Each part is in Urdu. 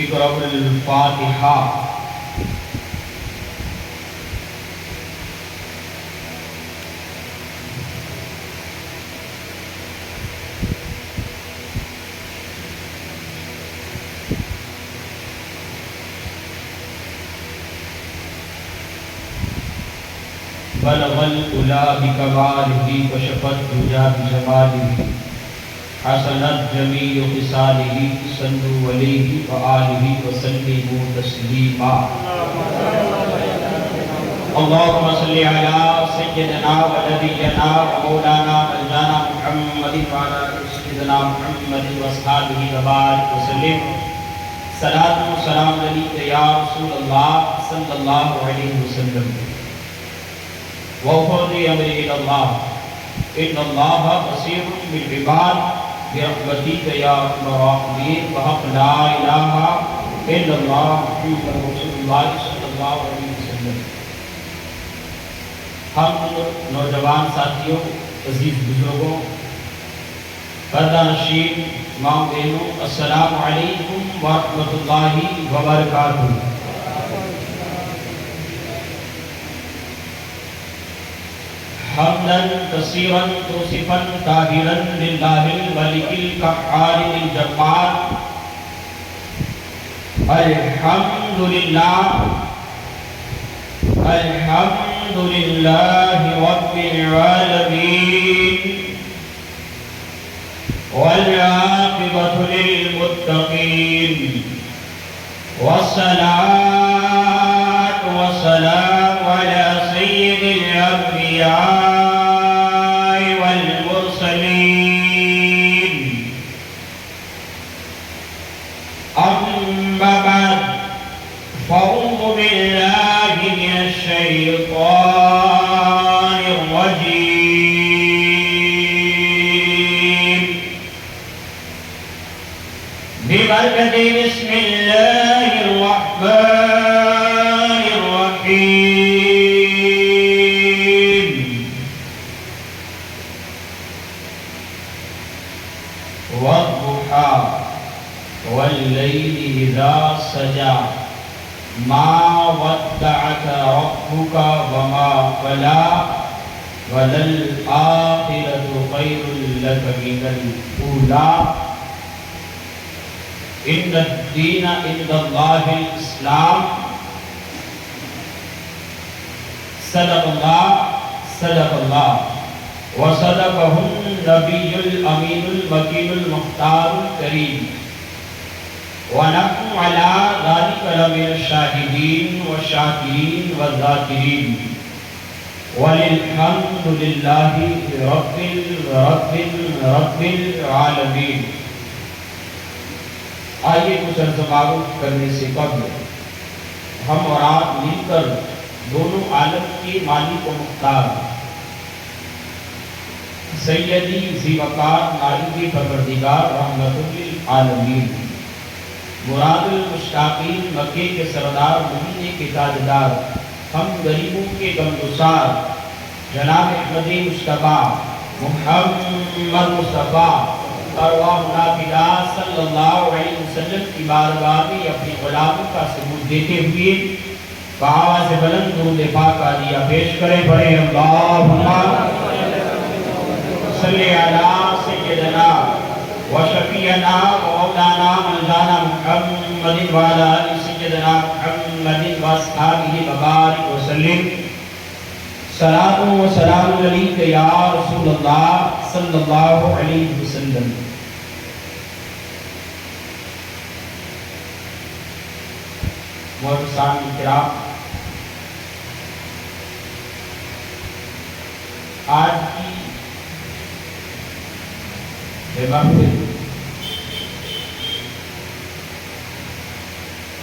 اقرأ الفاتحہ. بلغ العلا بکمالہ کشف الدجی بجمالہ حسنت جمیع خصالہ صلوا علیہ وآلہ وسلموا تسلیما. اللهم صل على سيدنا ونبينا ومولانا مولانا محمد وعلى آل سيدنا محمد واصحابه وبارك وسلم. صلاۃ و سلام علیک یا رسول اللہ صلی اللہ علیہ وسلم. وفوض امری الى اللہ ان اللہ بصیر بالعباد برحمتک یا ارحم الراحمین بحق لا الہ الا اللہ محمد رسول اللہ صلی اللہ علیہ وسلم. ہم نوجوان ساتھیوں، عزیز بزرگوں، پردہ نشین ماں بہنوں، السلام علیکم ورحمۃ اللہ وبرکاتہ. حمدا کثیرا توصفا طاہرا للہ الملک القہار الجبار. الحمد للہ الحمد للہ رب العالمین والعاقبۃ للمتقین والصلاة والسلام علی سید الانبیاء والمرسلین. اما بعد فاعوذ باللہ من الشیطان الرجیم. ببرکت بسم اللہ الرحمن الرحیم. والضحى والليل إذا سجى ما ودعك ربك وما قلى وللآخرة خير لك من الأولى إن الدين عند الله الإسلام. صدق الله صدق الله وصدقه النبي الأمين المكين المختار الكريم ونحن على ذلك لمن الشاهدين والشاكرين والذاكرين والحمد لله رب العالمين. آئیے کچھ تعارف کرنے سے قبل ہم اور آپ مل کر دونوں عالم کے مالک و مختار سیدی ذی وقار نائب پروردگار رحمت للعالمین مراد المشتاقین مکے کے سردار مدینے کے تاجدار ہم غریبوں کے غمگسار جناب احمد مصطفیٰ محمد مصطفیٰ ارواحنا فدا صلی اللہ علیہ وسلم کی بارگاہ میں اپنی غلاموں کا ثبوت دیتے ہوئے بآواز بلند درود پاک عالیہ پیش کریں. پڑھیں اللہم صلی علی سیدنا و شفیعنا و مولانا مولانا محمد وعلی آل سیدنا محمد و اصحابہ وبارک وسلم. صلاۃ و سلام علیک یا رسول اللہ صلی اللہ علیہ وسلم. محترم کرام، آج کی محفل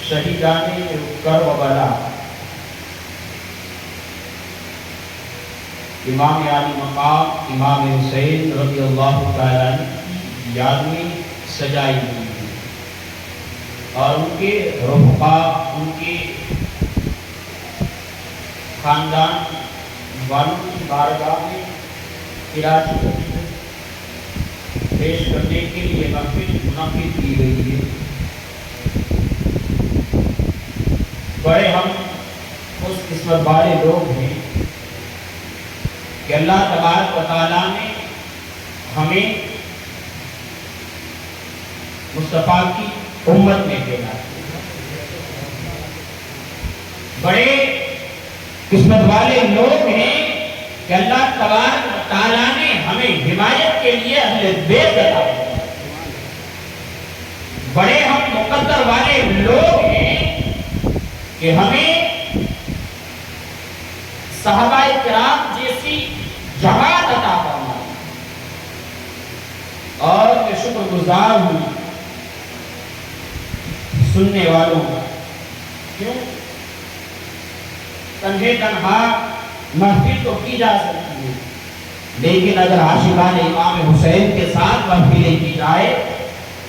شہیدان کربلا امام عالی مقام امام حسین رضی اللہ تعالیٰ عنہ کی یاد میں سجائی ہوئی ہے اور ان کے رفقا، ان کے خاندان والوں کی بارگاہ میں خراج پیش کرنے کے لیے محفل منعقد کی گئی ہے. بڑے ہم اس قسمت والے لوگ ہیں کہ اللہ تبارک و تعالیٰ نے ہمیں مصطفیٰ کی امت میں پیدا کیا۔ بڑے قسمت والے لوگ ہیں کہ اللہ تبارک و تعالیٰ نے ہمیں ہدایت کے لیے اہل بیت عطا کیا۔ بڑے ہم مقدر والے لوگ ہیں کہ ہمیں صحابہ کرام جیسی جماعت عطا فرمائی، اور میں شکر گزار ہوں سننے والوں کا۔ کیوں؟ تنہے تنہا محفل تو کی جا سکتی ہے، لیکن اگر عاشقان امام حسین کے ساتھ محفلیں کی جائے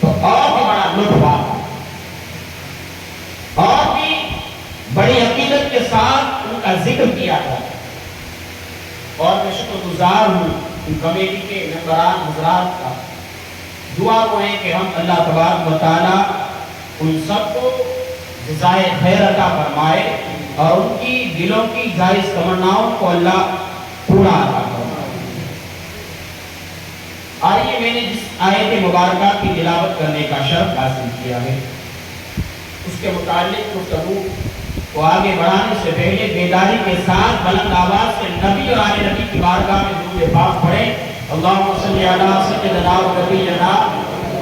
تو اور بھی بڑا لطف آتا، اور بھی بڑی عقیدت کے ساتھ ان کا ذکر کیا جاتا۔ اور میں شکر گزار ہوں ان کمیٹی کے ممبران حضرات کا۔ دعا کو ہے کہ ہم اللہ تبارک و تعالیٰ ان سب کو جزائے خیر عطا فرمائے اور ان کی دلوں کی جائز تمناؤں کو اللہ پورا عطا فرمائے۔ آئیے، میں نے جس آیت مبارکہ کی تلاوت کرنے کا شرف حاصل کیا ہے اس کے متعلق گفتگو کو آگے بڑھانے سے پہلے بیداری کے ساتھ بلند آواز سے نبی اور آل نبی کی بارگاہ میں درود پاک پڑھیں۔ اللہم صلی علی سیدنا و نبینا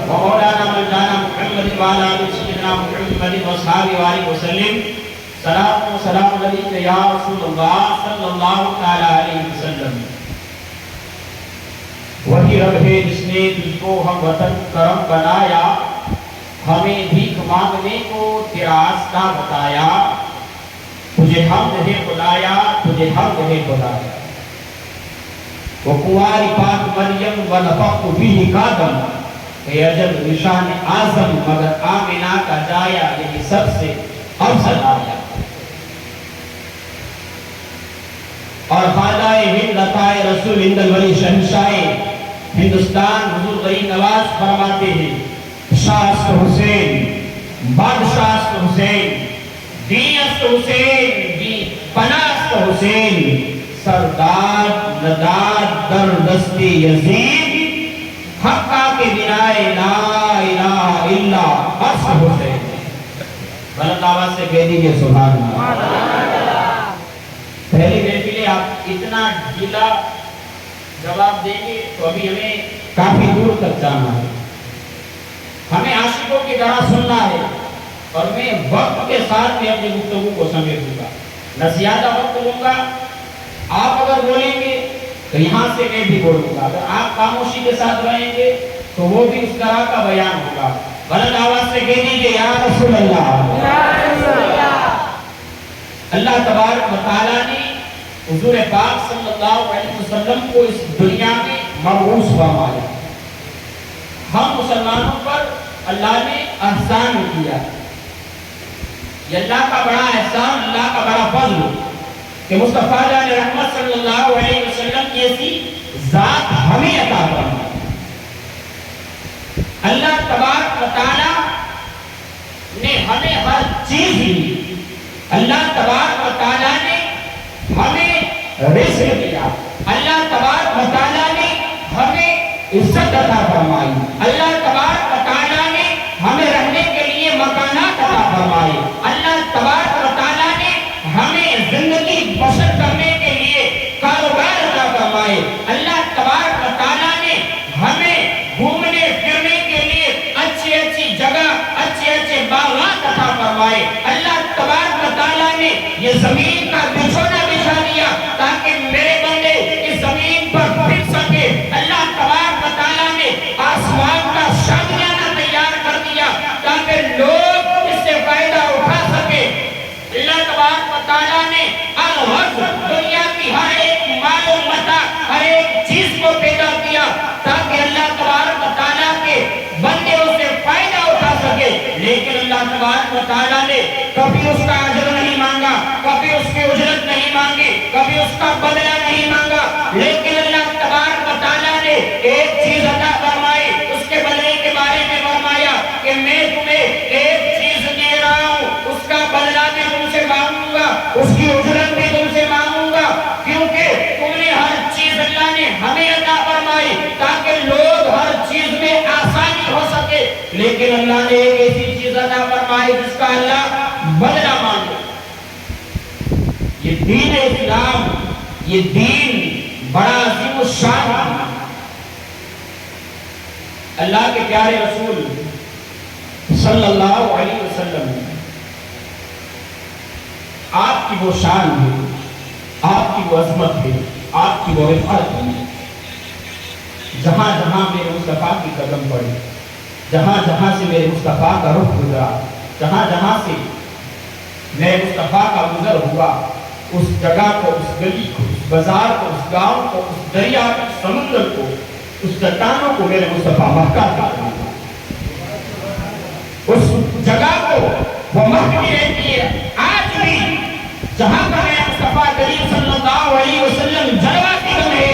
و مولانا مولانا محمد وعلی آل سیدنا محمد و صحابہ وآلہ وسلم۔ صلاۃ و سلام علیک یا رسول اللہ صلی اللہ تعالی علیہ وسلم۔ وہی رب ہے جس نے تجھ کو ہم وطن کرم بنایا، ہمیں بھیک مانگنے کو تیرا راستہ بتایا، تجھے حمد ہے خدایا، تجھے حمد ہے خدایا۔ وہ کنواری پاک مریم و نفخت فیہ کادم، اے عجب نشان اعظم مگر آمنہ کا جایا، یہی سب سے افضل آیا۔ اور خواجہ ہند عطائے رسول ہند الولی شہنشاہ ہندوستان حضور غریب نواز فرماتے ہیں، شاست حسین بادشاست حسین دینست حسین دی پناست حسین، سرداد نداد در دست یزید، حقا کے بنائے لا الہ الا اصل حسین۔ بلند آواز سے کہہ دیجئے سبحان اللہ۔ پہلی محفلیں آپ اتنا ڈھیلا جواب دیں گے تو ابھی ہمیں کافی دور تک جانا ہے، ہمیں عاشقوں کی طرح سننا ہے، اور میں وقت کے ساتھ میں اپنی گفتگو کو سمیٹوں گا، نہ زیادہ وقت لوں گا۔ آپ اگر بولیں گے تو یہاں سے میں بھی بولوں گا، اگر آپ خاموشی کے ساتھ رہیں گے تو وہ بھی اس طرح کا بیان ہوگا۔ بلند آواز سے کہہ دیجئے یا رسول اللہ۔ اللہ تبارک و تعالیٰ نے حضور پاک صلی اللہ علیہ وسلم کو اس دنیا میں مبعوث فرمایا۔ ہم مسلمانوں پر اللہ نے احسان کیا، یہ اللہ کا بڑا احسان، اللہ کا بڑا فضل کہ مصطفیٰ جان رحمت صلی اللہ علیہ وسلم کی ایسی ذات ہمیں عطا فرمائی۔ اللہ تبارک و تعالیٰ نے ہمیں ہر چیز دی، اللہ تبارک و تعالیٰ نے ہمیں رزق دیا، اللہ تبارک و تعالیٰ نے ہمیں عزت عطا فرمائی، اللہ تبارک و تعالیٰ نے ہمیں رہنے کے لیے مکانات عطا فرمائے، اللہ تبارک و تعالیٰ نے ہمیں زندگی بسر کرنے کے لیے کاروبار عطا فرمائے، اللہ تبارک و تعالیٰ نے ہمیں گھومنے پھرنے کے لیے اچھی اچھی جگہ، اچھے اچھے باغات عطا فرمائے، اللہ تبارک و تعالیٰ نے یہ زمین کا بچھونا بچھا دیا تاکہ میرے بندے اس زمین پر پھر سکے، اللہ تبارک و تعالیٰ نے آسمان کا شادیانہ تیار کر دیا تاکہ لوگ اس سے فائدہ اٹھا سکے، اللہ تبارک و تعالیٰ نے الغرض دنیا کی ہر ایک مال و متاع، ہر ایک چیز کو پیدا کیا تاکہ اللہ تبارک و تعالیٰ کے بندے اس سے فائدہ اٹھا سکے، لیکن اللہ تبارک و تعالیٰ نے کبھی اس کا اجر نہیں مانگا، کبھی اس کی اجرت نہیں مانگی، کبھی اس کا بدلہ نہیں مانگا، لیکن اللہ تبارک و تعالیٰ نے ایک چیز عطا فرمائی، اس کے بدلے کے بارے میں فرمایا کہ میں تمہیں ایک چیز دے رہا ہوں، اس کا بدلہ میں تم سے اجرت بھی تم سے مانگوں گا، کیونکہ تم نے ہر چیز اللہ نے ہمیں عطا فرمائی تاکہ لوگ ہر چیز میں آسانی ہو سکے، لیکن اللہ نے ایک ایسی چیز عطا فرمائی جس کا اللہ بدلہ مانگے۔ یہ دین اسلام، یہ دین بڑا عظیم الشان ہے۔ اللہ کے پیارے رسول صلی اللہ علیہ وسلم، آپ کی وہ شان ہے، آپ کی وہ عظمت ہے، آپ کی وہ رفعت ہے، جہاں جہاں میرے مصطفیٰ کی قدم پڑی، جہاں جہاں سے میرے مصطفیٰ کا رخ گزرا، جہاں جہاں سے میرے مصطفیٰ کا گزر ہوا، اس جگہ کو، اس گلی کو، اس بازار کو، اس گاؤں کو، اس دریا کو، اس سمندر کو، اس چٹانوں کو میرے مصطفیٰ مہکا دیتے ہیں۔ اس جگہ کو وہ مہکتی رہتی ہے۔ آج بھی جہاں پر میرے مصطفیٰ کریم صلی اللہ علیہ وسلم جلوہ قدم ہے،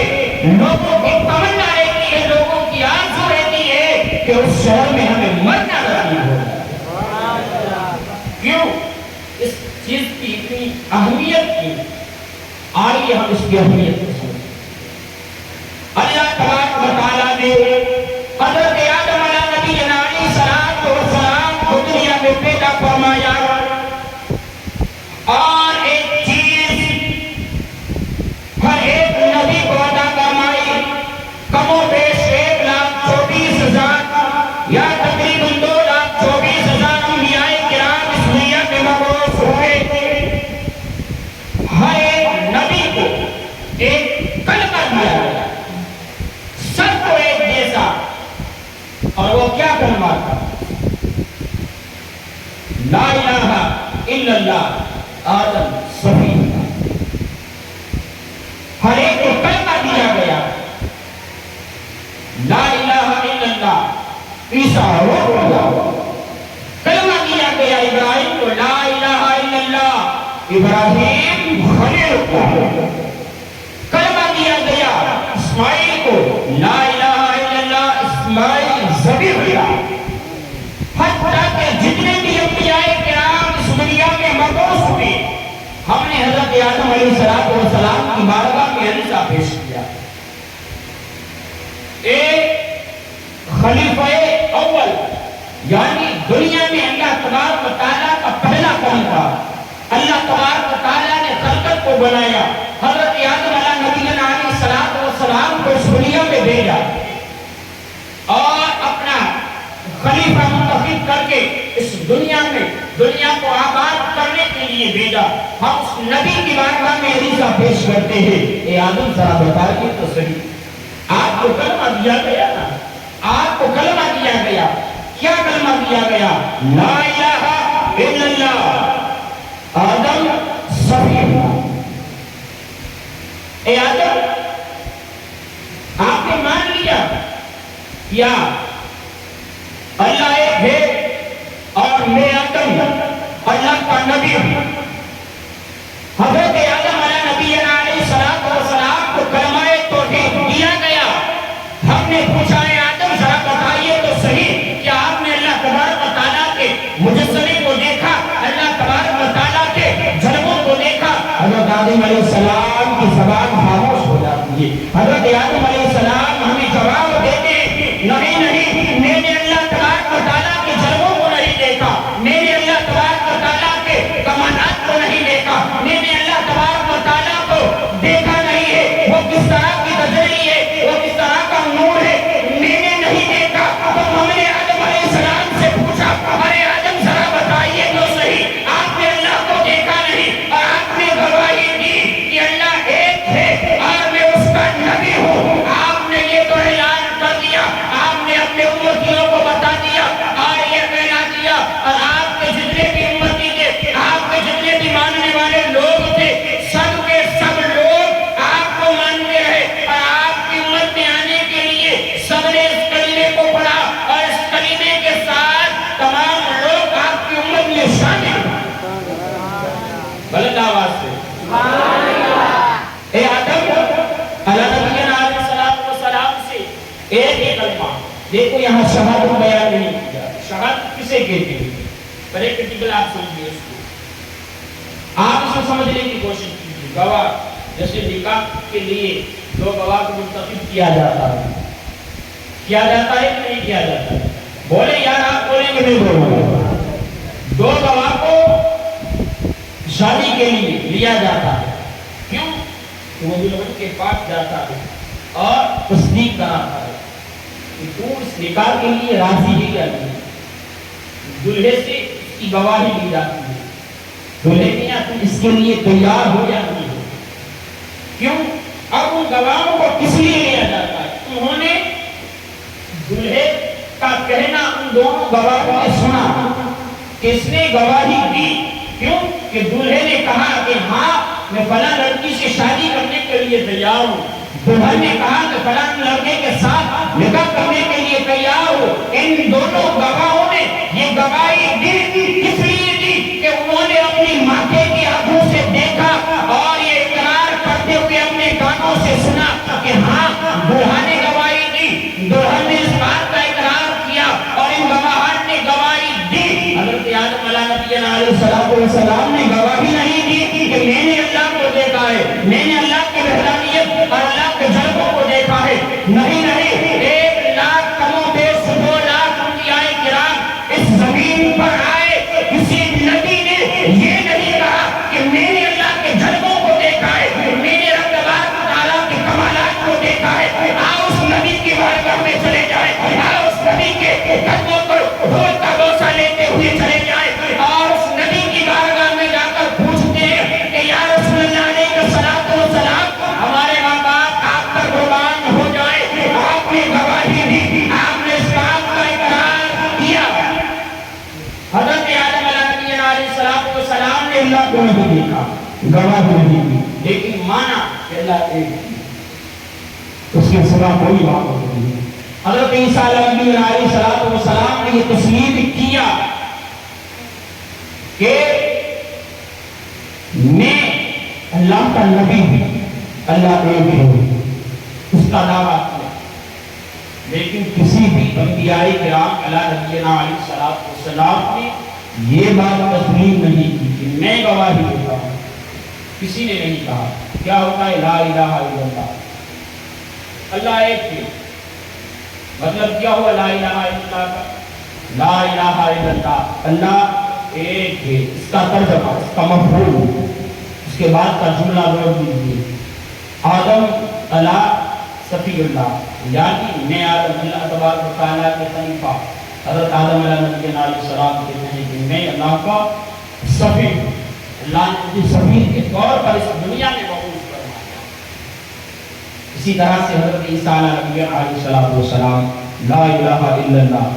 لوگوں کی تمنا رہتی ہے، لوگوں کی آرزو رہتی ہے کہ اس شہر میں ہمیں مرنا نصیب ہو۔ کیوں؟ اس چیز کی اتنی اہمیت کی، آئیے ہم اس کی اہمیت کو سمجھیں۔ اللہ تبارک و تعالیٰ نے حضرت آدم علیہ نبی علیہ السلام کو دنیا میں پیدا فرمایا، اور ایک چیز ہر ایک نبی کو عطا فرمائی، کم و بیش 1,24,000 یا تقریباً 2,24,000 انبیاء کرام اس دنیا میں مبعوث ہوئے تھے۔ ہر ایک نبی کو ایک کلمہ دیا گیا، سب کو ایک جیسا، اور وہ کیا کلمہ تھا؟ لا الہ الا اللہ آدم صفی۔ ہر ایک کو کلمہ دیا گیا، لا الہ الا اللہ عیسیٰ روح اللہ۔ کلمہ دیا گیا ابراہیم کو، لا الہ الا اللہ ابراہیم خلیل اللہ۔ کلمہ دیا گیا اسماعیل کو، لا الہ الا اللہ اسماعیل ذبیح اللہ۔ حتیٰ کہ جتنے بھی انبیاء کرام اس دنیا میں مبعوث ہوئے، ہم نے حضرت آدم علیہ السلام کی بارگاہ میں عریضہ پیش کیا۔ ایک خلیفہ اول، یعنی دنیا میں اللہ تبارک و تعالیٰ کا پہلا کون تھا؟ اللہ تبارک و تعالیٰ نے خلقت کو بنایا، حضرت آدم علیہ نبی علیہ السلام کو اس دنیا میں بھیجا اور اپنا خلیفہ منتخب کر کے اس دنیا میں دنیا کو آباد کرنے کے لیے بھیجا۔ ہم اس نبی کی بارگاہ میں عریضہ پیش کرتے ہیں، اے آدم ذرا بتائیے تو صحیح، آپ کو کلمہ دیا گیا نا، آپ کو کلمہ دیا گیا، کیا کلمہ دیا گیا؟ لا الہ الا اللہ آدم صفی اللہ۔ اے آدم، آپ نے مان لیا یا اللہ ایک ہے اور میں آدم اللہ کا نبی ہوں؟ حضرت آدم علیہ نبی علیہ السلام کو کلمہ توحید دیا گیا۔ ہم نے پوچھا ہے آدم ذرا بتائیے تو صحیح، کیا آپ نے اللہ تبارک و تعالیٰ کے مجسمے کو دیکھا، اللہ تبارک و تعالیٰ کے جلووں کو دیکھا؟ حضرت آدم علیہ السلام کی زبان خاموش ہو جاتی ہے۔ حضرت آدم علیہ السلام ہمیں جواب دیتے ہیں، نہیں نہیں، میں نے اللہ تبارک و تعالیٰ کے جلووں کو نہیں دیکھا، میں نے اللہ تبارک و تعالیٰ کے کمانات کو نہیں دیکھا، میں نے اللہ تبارک و تعالیٰ کو دیکھا نہیں ہے، وہ کس طرح کی تجلی ہے، وہ کس طرح کا نور ہے، میں نے نہیں دیکھا۔ تو ہم نے آدم علیہ السلام سے پوچھا، ارے آدم ذرا بتائیے تو صحیح، آپ نے اللہ کو دیکھا نہیں اور آپ نے گواہی دی کہ اللہ ایک ہے اور میں اس کا نبی ہوں، آپ نے یہ تو اعلان کر دیا، آپ نے اپنے امتیوں کو بتا دیا اور یہ کہنا دیا، اور آپ کے جتنے بھی امتی تھے، آپ کے جتنے بھی ماننے والے لوگ تھے، سب کے سب لوگ آپ کو مانتے رہے، اور آپ کی امت میں آنے کے لیے سب نے اس کلمے کو پڑھا، اور اس کلمے کے ساتھ تمام لوگ آپ کی امت میں شامل ہوئے۔ بلند آواز سے اے آدم علیہ نبی علیہ السلام سے ایک ہی کلمہ، دیکھو یہاں شہادت بیان نہیں کیا، شہادت کسے کہتے ہیں؟ پریکٹیکل آپ سمجھئے اس کو، آپ اسے سمجھنے کی کوشش کیجیے. گواہ جیسے نکاح کے لیے دو گواہ کو منتخب کیا جاتا ہے کہ نہیں کیا جاتا ہے؟ بولے یار آپ بولیں گے نہیں بولیں؟ دو گواہ کو شادی کے لیے لیا جاتا ہے. کیوں؟ کہ وہ دلہن کے پاس جاتا ہے اور تصدیق کراتا ہے کہ تو اس نکاح کے لیے راضی ہے یا نہیں. دلہے سے اس کی گواہی لی جاتی ہے. دلہے میاں تم اس کے لیے تیار ہو یا نہیں ہو. کیوں؟ اب ان گواہوں کو کس لیے لیا جاتا ہے؟ انہوں نے دلہے کا کہنا ان دونوں گواہوں نے سنا کہ اس نے گواہی دی. کیوں؟ کہ دلہے نے کہا کہ ہاں میں فلاں لڑکی سے شادی کرنے کے لیے تیار ہوں. دلہن نے کہا کہ فلاں لڑکے کے ساتھ نکاح کرنے کے لیے تیار ہو. ان دونوں گواہوں نے یہ گواہی دی کس لیے دی؟ کہ انہوں نے اپنی ماتھے کی آنکھوں سے دیکھا اور یہ اقرار کرتے ہوئے اپنے کانوں سے سنا کہ ہاں دلہا نے گواہی دی. دلہن نے اس بات کا اقرار کیا اور ان گواہان نے گواہی دی. حضرت آدم علیہ السلام نے گواہی نہیں دی کہ میں نے اللہ کو دیکھا ہے, میں نے اللہ کی وحدانیت اور اللہ کے جلووں کو دیکھا ہے. نہیں, 1 لاکھ کم و بیش 2 لاکھ انبیاء کرام اس زمین پر آئے, کسی نبی نے یہ نہیں کہا کہ میں نے اللہ کے جلووں کو دیکھا ہے, میں نے رب تعالیٰ کے کمالات کو دیکھا ہے. آؤ اس نبی کی بارگاہ میں چلے جائیں, آؤ اس نبی کے قدموں پر ڈھول کا بوسہ لیتے ہوئے چلے جائیں اور اس نبی کی بارگاہ میں جا کر پوچھتے ہیں کہ یا رسول اللہ علیہ السلام ہمارے ماں باپ آپ پر قربان ہو جائے, آپ نے گواہی دی, آپ نے اس بات کا اقرار کیا. حضرت آدم علیہ السلام نے اللہ کو نہیں دیکھا, گواہی نہیں دی, لیکن مانا کہ اللہ ایک ہے, اس کے سوا کوئی معبود نہیں. حضرت عیسیٰ علیہ السلام نے یہ تسلیم کیا کہ میں اللہ کا نبی ہوں, اللہ ایک ہے, اس کا دعویٰ کیا. لیکن کسی بھی انبیاء کرام علیہ السلام نے یہ بات تسلیم نہیں کی کہ میں گواہی دیتا ہوں. کسی نے نہیں کہا. کیا ہوتا ہے لا الہ الا اللہ, اللہ ایک ہے. مطلب کیا ہوا لا الہ الا اللہ کا؟ لا الہ الا اللہ, اللہ ایک ہے. اس کا ترجمہ, اس کا مفہوم, اس کے بعد کا جملہ لوٹ دیجیے. آدم علیہ صفی اللہ, یعنی میں آدم اللہ تبارک و تعالیٰ کے خلیفہ حضرت آدم علیہ السلام کہتے ہیں کہ میں اللہ کا صفی ہوں. اللہ نے مجھے صفی کے طور پر اس دنیا میں مبعوث فرمایا. اسی طرح سے حضرت عیسیٰ علیہ السلام لا الہ الا اللہ,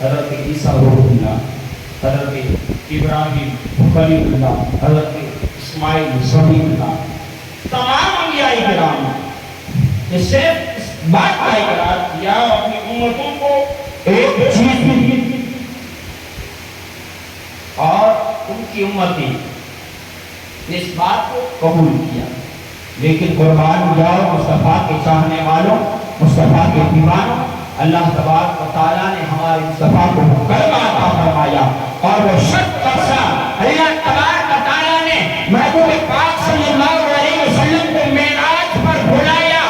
حضرت عیسیٰ روح اللہ, حضرت ابراہیم خلیل اللہ, حضرت اسماعیل صفی اللہ, تمام انبیاء کرام نے صرف اس بات کا اقرار کیا اپنی امتوں کو ایک چیز دی اور ان کی امتیں نے اس بات کو قبول کیا. لیکن قربان جاؤ مصطفیٰ کے چاہنے والوں, مصطفیٰ کے دیوانوں, اللہ تبارک و تعالیٰ نے ہمارے مصطفیٰ کو کلمہ عطا فرمایا اور وہ شک قصہ اللہ تبارک و تعالیٰ نے محبوب پاک صلی اللہ علیہ وسلم کو معراج پر بلایا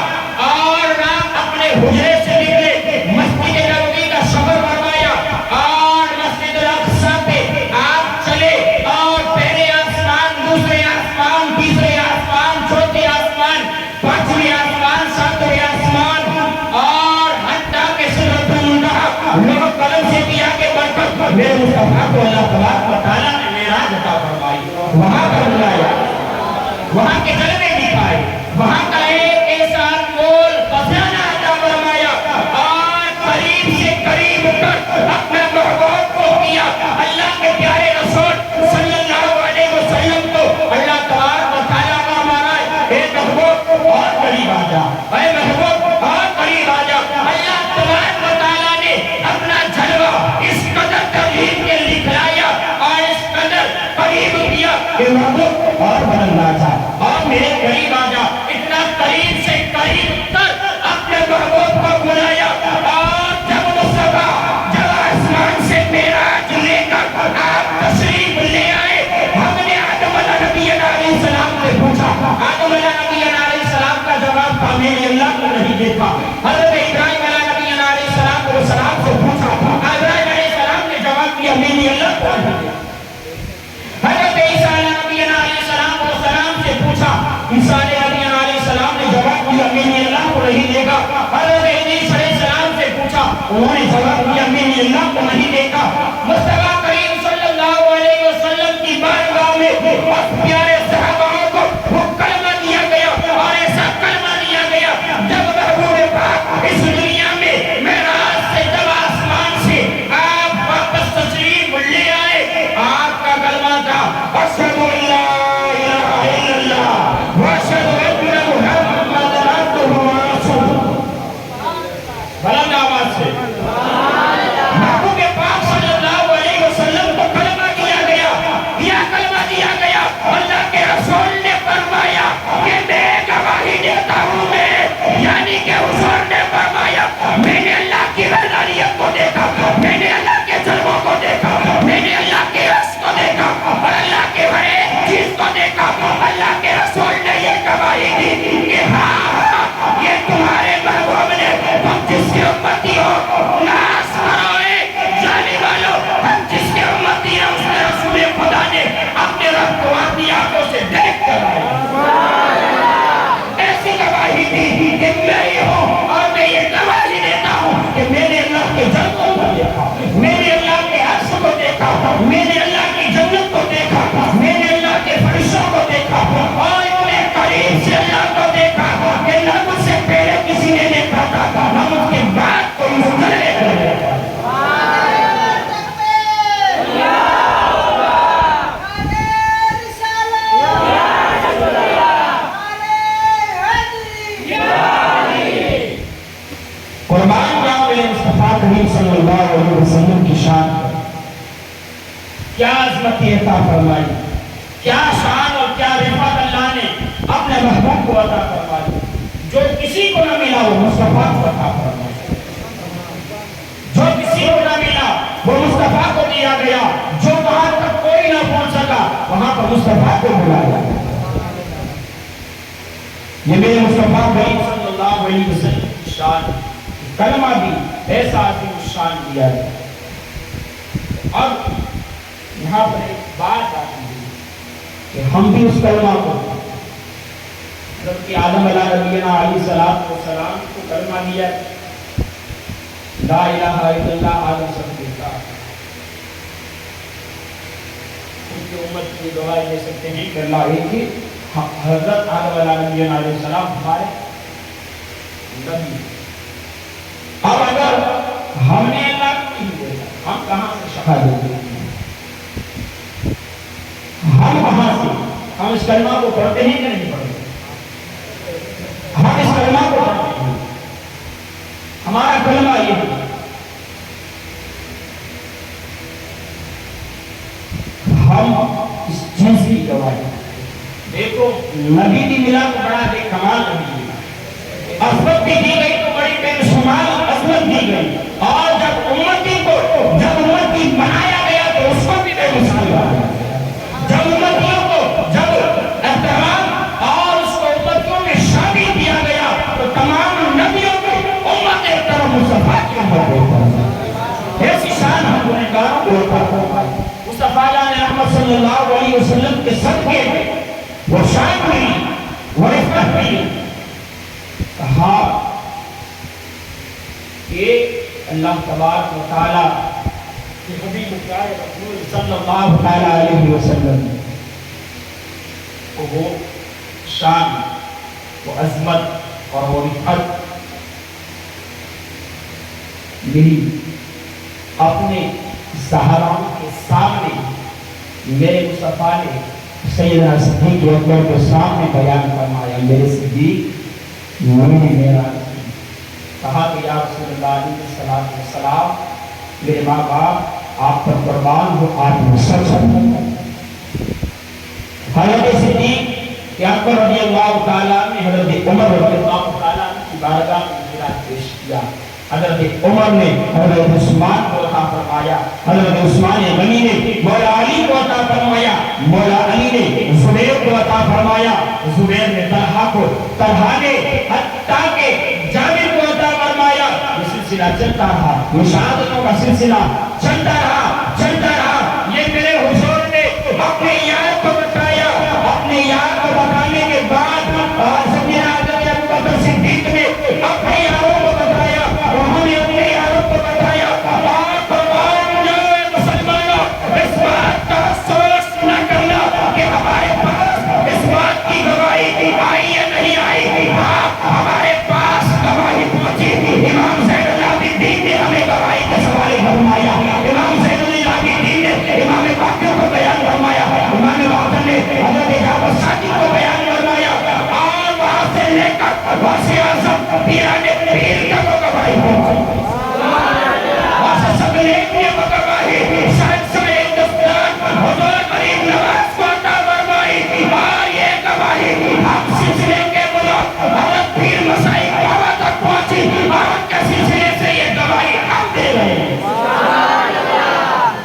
اور رات اپنے حجرے سے نکلے, مسجد نبوی کا سفر فرمایا اور مسجد الاقصی پہ آپ چلے اور پہلے آسمان, دوسرے آسمان, تیسرے آسمان, چوتھے آسمان, پانچویں آسمان, ساتویں آسمان اور حتیٰ کہ سدرۃ المنتہا لوگ قلم سے بھی آگے بڑھ کر میرے مصطفیٰ کو اللہ تبارک و تعالیٰ نے معراج عطا فرمائی, وہاں پر بلایا, وہاں کے جلوے دکھائے, وہاں کا ایک ایسا انمول خزانہ عطا فرمایا اور قریب سے قریب کر اپنے محبوب کو کیا. اللہ کے پیارے رسول صلی اللہ علیہ وسلم کو اللہ تبارک و تعالیٰ کا ہمارا اے محبوب اور قریب آ جا, اے محبوب اور قریب آ جا. اللہ تبارک و تعالیٰ نے اپنا جلوہ اس قدر تقریب کے لکھلایا اور اس قدر قریب کیا کہ محبوب اور بدلنا چاہ اور میرے قریب آ جا. اتنا قریب سے قریب تر اپنے محبوب کو بلایا اور جب مصطفیٰ جب آسمان سے معراج لے کر آپ تشریف لے آئے, ہم نے آدم علیہ دیکھا. حضرت ابراہیم علیہ السلام سے پوچھا. ابراہیم علیہ السلام نے جواب دیا میں نے اللہ کو نہیں دیکھا. حضرت عیسیٰ علیہ السلام سے پوچھا. عیسیٰ علیہ السلام نے جواب دیا میں نے اللہ کو نہیں دیکھا. حضرت ادریس علیہ السلام سے پوچھا, انہوں نے جواب دیا میں نے اللہ کو نہیں دیکھا. مصطفیٰ کریم صلی اللہ علیہ وسلم کی بارگاہ میں پیارے صحابہ کو وہ کلمہ دیا گیا اور ایسا کلمہ دیا گیا جب محبوب پاک اس دنیا میں معراج سے جب آسمان سے آپ واپس تشریف لے آئے, آپ کا کلمہ تھا اشہد ان لا الہ الا اللہ واشہد ان محمد عبدہ ورسولہ. بلند آواز سے محبوب پاک صلی اللہ علیہ وسلم کو کلمہ دیا گیا. یہ کلمہ دیا گیا, اللہ کے رسول نے فرمایا کہ میں گواہی دیتا ہوں میں, یعنی کہ حضور نے فرمایا میں نے اللہ کی وحدانیت کو دیکھا, میں نے اللہ کے جلووں کو دیکھا, میں نے اللہ کے عرش کو دیکھا اور اللہ کے ہر ایک چیز کو دیکھا. اللہ کے رسول نے یہ گواہی دی کہ ہاں یہ تمہارے محبوب نے, تم جس کے امتی ہو ناس کروئے جانے والو, ہم جس کے امتی ہیں اس نے رسول خدا نے اپنے رب کو اپنی آنکھوں سے دیکھ کر ایسی گواہی دی کہ میں ہی ہوں اور میں یہ گواہی دیتا ہوں کہ میں نے اللہ کے جلووں کو دیکھا, میں نے اللہ کے عرش کو دیکھا, میں نے اللہ کی جنت کو دیکھا, میں نے اللہ کے فرشتوں کو دیکھا اور اتنے قریب سے اللہ کو دیکھا کہ نہ مجھ سے پہلے کسی نے دیکھا تھا نہ مجھ کے بعد کوئی مجھے کر دیکھا. قربان جاؤ میرے مصطفیٰ کریم صلی اللہ علیہ وسلم کی شان پر. کیا عظمت عطا فرمائی, کیا شان اور کیا رفعت اللہ نے اپنے محبوب کو عطا فرمائی. جو کسی کو نہ ملا وہ مصطفیٰ کو عطا فرمائی, جو کسی کو نہ ملا وہ مصطفیٰ کو دیا گیا, جو وہاں تک کوئی نہ پہنچ سکا وہاں پر مصطفیٰ کو بلایا. یہ میرے مصطفیٰ کریم صلی اللہ علیہ وسلم کی شان, کلمہ بھی ایسا عظیم شان دیا ہے. اب یہاں پر ایک بات آتی ہے کہ ہم بھی اس کلمہ کو حضرت آدم علیہ السلام کو کلمہ دیا لا الہ الا اللہ, آدم سب دیتا ان کی امت کی گواہی دے سکتے ہیں کہ اللہ ایک ہی. حضرت آدم علیہ السلام ہمارے نبی. اب اگر ہم نے اللہ کو نہیں دیکھا ہم کہاں سے شہادت دیں گے, ہم کہاں سے, ہم اس کلمہ کو پڑھتے ہیں کہ نہیں پڑھتے, ہم اس کلمہ کو پڑھتے ہیں. ہمارا کلمہ یہ ہے ہم اس چیز کی گواہی. دیکھو نبی بھی ملا تو بڑا بے کمال نبی ملا, عظمت بھی دی گئی تو بڑی بے شمار عظمت دی گئی, اور جب امتی کو جب امتی بنایا گیا تو اس کو بھی بے مثال بنایا. جب امتیوں کو جب احترام اور اس کو امتیوں میں شامل کیا گیا تو تمام نبیوں کو امت احترام مصطفیٰ کی امت احترام ایسی شان ہم گنہگاروں کو عطا فرمائی. مصطفیٰ جان احمد صلی اللہ علیہ وسلم کے صدقے میں وہ شان ملی, وہ رفعت ملی. کہا کہ اللہ تبارک و تعالی کہ حبیب پیارے رسول صلی اللہ علیہ وسلم کو وہ شان, وہ عظمت اور وہ رفعت ملی اپنے صحابہ کے سامنے. میرے مصطفیٰ نے سیدنا صدیق اکبر کے سامنے بیان فرمایا, میرے صدیق میں نے میرا کہا کہ یا رسول اللہ علیہ السلام میرے ماں باپ آپ پر قربان ہو, آپ نے سچ فرمایا. حضرت صدیق اکبر رضی اللہ تعالیٰ نے حضرت عمر رضی اللہ تعالیٰ کی بارگاہ میں میراث پیش کیا. حضرت عمر نے حضرت عثمان کو عطا فرمایا, حضرت عثمان غنی نے مولا علی کو عطا فرمایا, مولا علی نے زبیر کو عطا فرمایا, زبیر نے طلحہ کو, طلحہ نے حتیٰ کہ جابر کو سلسلہ چلتا رہا، یہ شہادتوں کا سلسلہ چلتا رہا. یہ میرے حضور نے اپنے یار کو بتایا. اپنے یار کو بتانے کے بعد سیدنا حضرت ابوبکر صدیق نے اپنے یاروں کو بتایا. انہوں نے اپنے یاروں کو بتایا. آپ تمام جو مسلمانوں اس بات کا افسوس نہ کرنا کہ ہمارے پاس اس بات کی گواہی آئی یا نہیں آئی. ہمارے پاس گواہی پہنچی. امام زین العابدین نے ہمیں گواہی کا سوال فرمایا. امام زین العابدین نے امام باقر کو بیان فرمایا. امام باقر نے حضرت جعفر صادق کو بیان فرمایا. اور وہاں سے لے کر غوث اعظم پیران پیر کا کو گواہی پہنچی. وہاں سے سب لیکنے کو گواہی. شہنشاہ ہندوستان حضور غریب نواز کو عطا فرمائی. اور یہ گواہی ہم سلسلے کے بلوک حضرت پیر مسائی بابا تک پہنچی. اور ان کے سلسلے سے یہ گواہی ہم دے رہے ہیں.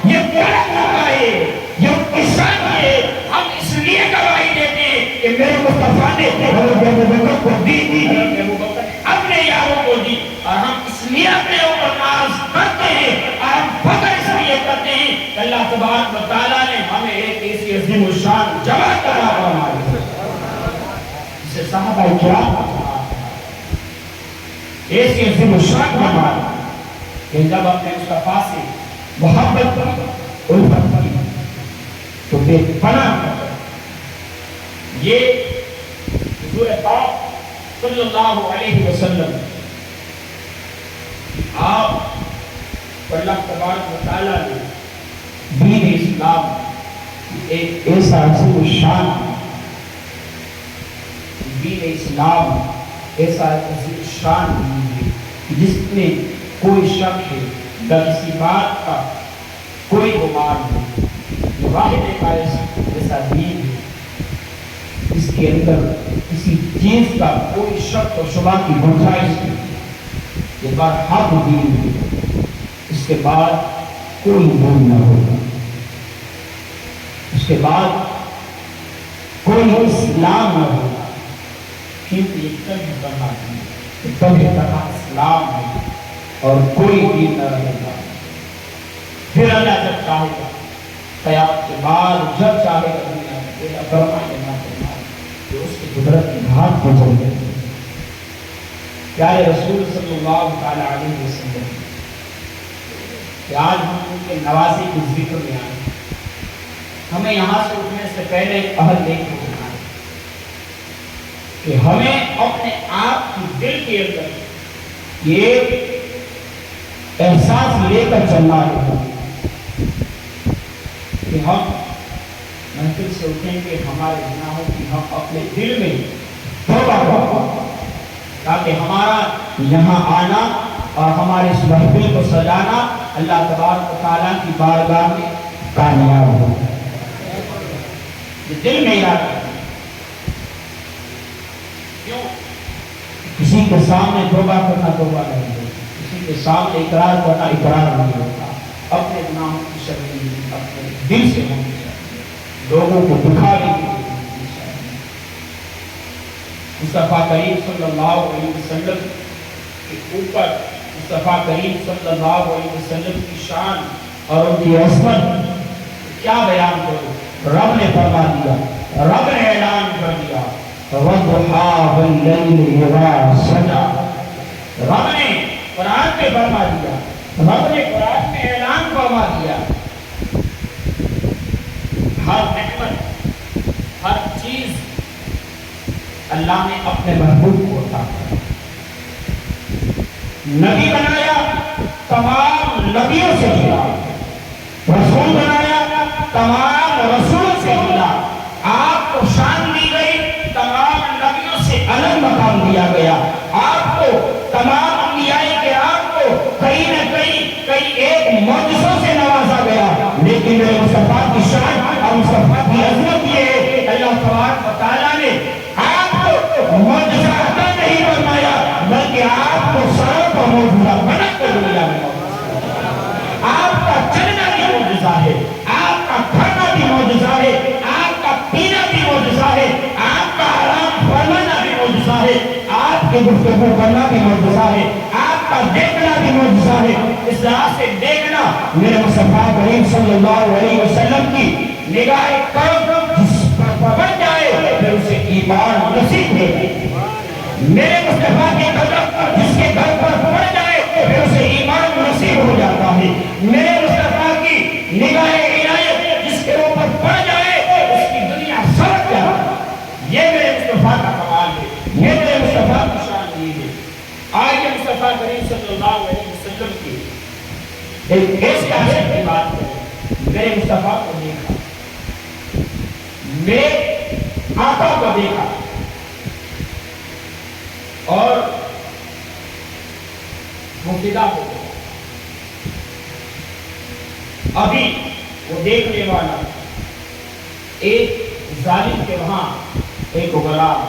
یہ کرم گواہی، یہ ان کی شان ہے. ہم اس لیے گواہی دیتے ہیں کہ میرے مصطفیٰ نے حضرت ابوبکر کو دی. ابوبکر نے اپنے یاروں کو دی. اور ہم اس لیے اپنے اوپر ناز کرتے ہیں اور ہم فخر اس لیے کرتے ہیں کہ اللہ تبارک و تعالیٰ نے ہمیں ایک ایسی عظیم الشان جماعت عطا فرمائی جسے صحابہ کرام ایسی عظیم الشان فرمائی کہ جب اپنے مصطفیٰ سے محبت الفت کی تو بے پناہ. یہ حضور پاک صلی اللہ علیہ وسلم آپ اللہ تبارک و تعالیٰ نے دین اسلام ایک ایسا عظیم الشان دین اسلام ایسا عظیم الشان ہے جس میں کوئی شک ہے نہ کسی بات کا کوئی گمان نہیں. واحد ایسا دین ہے اس کے اندر کسی چیز کا کوئی شک و شبہ کی گنجائش نہیں. یہ برحق دین ہے. اس کے بعد کوئی بھول نہ ہوگا. اس کے بعد کوئی اسلام نہ ہوگا. کیونکہ یہ کبھی طرح دین کبھی طرح اسلام ہے اور کوئی دین نہ رہے گا. پھر اللہ جب چاہے گا قیامت کے بعد جب چاہے گا دنیا میں تیرا فرمائے نہ فرمائے کہ اس کی قدرت کی گھاٹ کو چل گئے. پیارے رسول صلی اللہ تعالی علیہ وسلم کہ آج ہم ان کے نوازی کے ذکر میں آئے. ہمیں یہاں سے اٹھنے سے پہلے عہد لے کے اٹھنا ہے کہ ہمیں اپنے آپ کی دل کے اندر یہ احساس لے کر چلنا ہے کہ ہم محفل سے اٹھیں گے ہمارے گناہوں کی ہم اپنے دل میں توبہ کریں تاکہ ہمارا یہاں آنا اور ہمارے اس محفل کو سجانا اللہ تبارک و تعالیٰ کی بارگاہ میں کامیاب ہو. یہ دل میں ارادہ ہے. کیوں؟ کسی کے سامنے توبہ کرنا توبہ نہیں ہوتا. کسی کے سامنے اقرار کرنا اقرار نہیں ہوتا. اپنے گناہوں کی شرمندگی اپنے دل سے ہونی چاہیے. لوگوں کو دکھانے کی ہونی چاہیے. مصطفیٰ کریم صلی اللہ علیہ وسلم کے اوپر مصطفیٰ کریم صلی اللہ علیہ وسلم کی شان اور ان کی عظمت کیا بیان کرو. رب نے فرما دیا, رب نے اعلان کر دیا وَالضُّحَىٰ وَاللَّيْلِ إِذَا سَجَىٰ. رب نے قرآن میں فرما دیا, رب نے قرآن میں اعلان فرما دیا. ہر نعمت ہر چیز اللہ نے اپنے محبوب کو عطا کیا. نبی بنایا تمام نبیوں سے ملا, رسول بنایا تمام رسولوں سے ملا. آپ کو شان دی گئی, تمام نبیوں سے الگ مقام دیا گیا. آپ کو تمام انبیاء کرام کو کہیں نہ کہیں ایک معجزوں سے نوازا گیا. لیکن مصطفیٰ کی شان اور مصطفیٰ کی عظمت یہ ہے اللہ تبارک و تعالیٰ نے آپ کو معجزہ عطا نہیں فرمایا بلکہ آپ کو سروں کا معجزہ بنا کر دنیا میں آپ کا چلنا بھی معجزہ ہے, آپ کا کھانا معجزہ ہے. اس طرح سے دیکھنا میرے مصطفیٰ کریم صلی اللہ علیہ وسلم کی نگاہ کرم جس پر پڑ جائے پھر اسے ایمان نصیب ہو جائے. میرے مصطفیٰ کے قدم جس کے گھر پر پڑ جائے پھر اسے ایمان نصیب ہو جاتا ہے. میرے مصطفیٰ کی نگاہ عنایت جس کے اوپر پڑ جائے اس کی دنیا سمجھ جاتا ہے. یہ میرے مصطفیٰ کا کمال ہے, یہ میرے مصطفیٰ کی شان ہے. آئیے مصطفیٰ کریم صلی اللہ علیہ وسلم کی ایک ایسی حالت کی بات کریں. میرے مصطفیٰ کو دیکھا, میرے آقا کو دیکھا اور وہ فدا ہو گیا. ابھی وہ دیکھنے والا ایک ظالم کے وہاں ایک غلام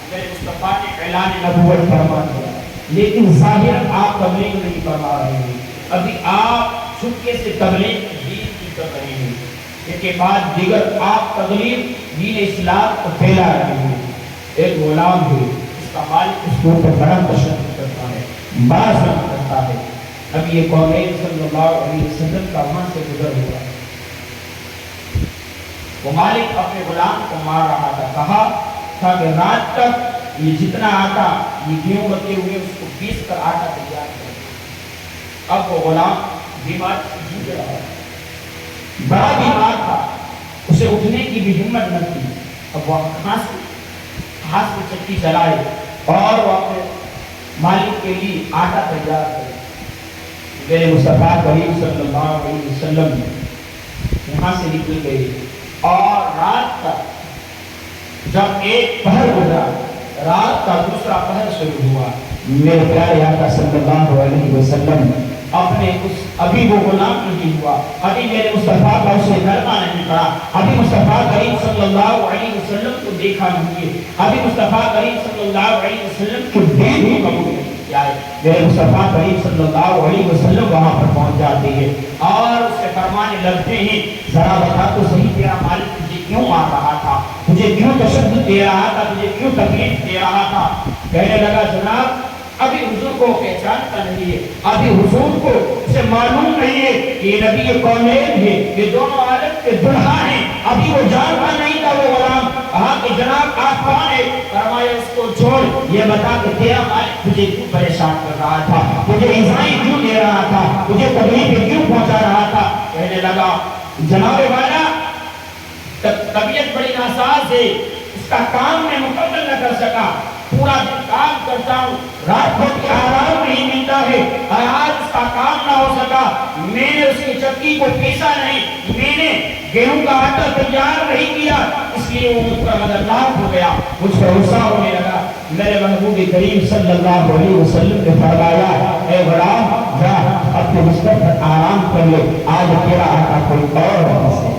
میرے مصطفیٰ نے اعلان نبوت فرما دیا, لیکن ظاہر آپ تبلیغ نہیں فرما رہے ہیں. ابھی آپ چھپکے سے تبلیغ دین کی کر رہے ہیں. اس کے بعد دیگر آپ تبلیغ دین اسلام کو پھیلا رہے ہیں. ایک غلام ہے, اس کا مالک اس کے اوپر بڑا تشدد کرتا ہے, بڑا ظلم کرتا ہے. ابھی یہ کونین صلی اللہ علیہ وسلم کا وہاں سے گزر ہوا. وہ مالک اپنے غلام کو مار رہا تھا. کہا تھا کہ رات تک یہ جتنا آٹا یہ گیہوں بچے ہوئے اس کو پیس کر آٹا تیار کرے. اب وہ غلام بیمار سے جھوٹ رہا ہے, بڑا بیمار تھا, اسے اٹھنے کی بھی ہمت نہ تھی. اب وہ ہاتھ سے چکی چلائے اور وہ اپنے مالک کے لیے آٹا تیار کرے. میرے مصطفیٰ کریم صلی اللہ علیہ وسلم یہاں سے نکل گئے اور رات کا جب ایک پہر گزرا, رات کا دوسرا پہر شروع ہوا. میرے پیارے آقا صلی اللہ علیہ وسلم اپنے ابھی وہ غلام نہیں ہوا, ابھی میرے مصطفیٰ کا اسے کلمہ نہیں پڑا, ابھی مصطفیٰ کریم صلی اللہ علیہ وسلم کو دیکھا نہیں ہے, ابھی مصطفیٰ کریم صلی اللہ علیہ وسلم کو دین کو قبول نہیں کیا ہے. میرے مصطفیٰ کریم صلی اللہ علیہ وسلم وہاں پر پہنچ جاتے ہیں اور اس سے فرمانے لگتے ہیں, ذرا بتا تو صحیح تیرا مالک تجھے کیوں مار رہا تھا, تجھے کیوں تشدد دے رہا تھا, تجھے کیوں تکلیف دے رہا تھا. کہنے لگا جناب ابھی حضور کو پہچانتا نہیں ہے, ابھی حضور کو اسے معلوم نہیں ہے کہ یہ نبی کونین ہے, یہ دونوں عالم کے دلہا ہیں. ابھی وہ جانتا نہیں تھا وہ غلام. کہا کہ جناب آپ کون ہے؟ فرمایا اس کو چھوڑ, یہ بتا کہ تیرا مالک تجھے کیوں پریشان کر رہا تھا, تجھے ایذائیں کیوں دے رہا تھا, تجھے تکلیفیں کیوں پہنچا رہا تھا. کہنے لگا جناب والا طبیعت بڑی ناساز ہے, اس کا کام میں مکمل نہ کر سکا, پورا دن کام کرتا ہوں, رات بھر کی آرام نہیں ملتا ہے, آج اس کا کام نہ ہو سکا. میں نے اس کی چکی کو پیسا نہیں, میں نے گیہوں کا آٹا تیار نہیں کیا, اس لیے وہ مجھ پر غضبناک ہو گیا, مجھ پر غصہ ہونے لگا. میرے محبوب کریم صلی اللہ علیہ وسلم نے فرمایا اے غلام جا اپنے بستر پر آرام کر لے, آج تیرا آٹا کوئی اور نہیں.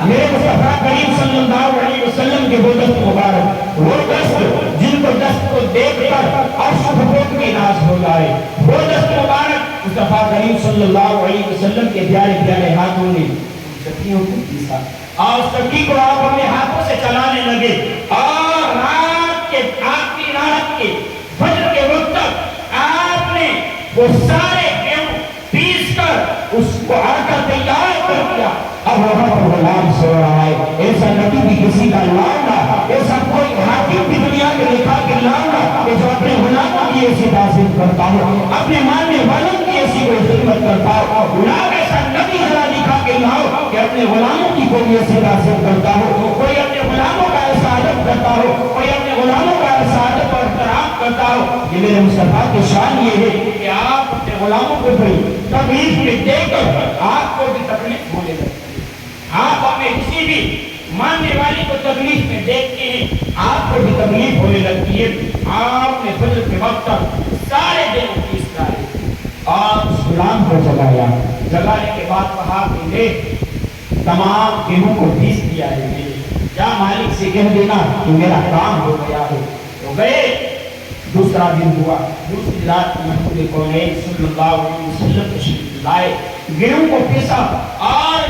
میرے مصطفیٰ کریم صلی اللہ علیہ وسلم کے وہ دست مبارک, وہ دست جن کو دست کو دیکھ کر عرش بھوک کی ناز ہو جائے, وہ دست مبارک مصطفیٰ کریم صلی اللہ علیہ وسلم کے پیارے پیارے ہاتھوں نے چکیوں کو پیسا اور چکی کو آپ اپنے ہاتھوں سے چلانے لگے اور رات کے آخری رات کے فجر کے وقت تک آپ نے وہ سارے گیہوں پیس کر اس کو آٹا تیار کر دیا. اب وہاں پر غلام سو رہا ہے, ایسا نبی بھی کسی کا لاؤں گا, ایسا کوئی حاکم بھی دنیا کے لکھا کے لاؤں گا کہ جو اپنے غلاموں کی ایسی تعظیم کرتا ہو, اپنے ماننے والوں کی ایسی کوئی خدمت کرتا ہو. لاؤ ایسا نبی ذرا لکھا کے لاؤ کہ اپنے غلاموں کی کوئی ایسی تعظیم کرتا ہو, کوئی اپنے غلاموں کا ایسا ادب کرتا ہو, کوئی اپنے غلاموں کا ایسا ادب اور احترام کرتا ہو. یہ میرے مصطفیٰ کی شان یہ ہے کہ آپ اپنے غلاموں کو بھی تکلیف میں دے کر آپ کو بھی تکلیف ہونے لگتی ہے. آپ ہمیں کسی بھی ماننے والی کو تکلیف میں دیکھتے ہیں, آپ کو بھی تکلیف ہونے لگتی ہے. آپ نے فجر کے وقت تک سارے دن پیس ڈالے اور اس غلام کو جگایا. جگانے کے بعد کہا کہ لے تمام گیہوں کو پیس دیا ہے, جا مالک سے کہہ دینا کہ میرا کام ہو گیا ہے. تو گئے. دوسرا دن ہوا, دوسری رات محمود کونین صلی اللہ علیہ وسلم تشریف لائے, گیہوں کو پیسا اور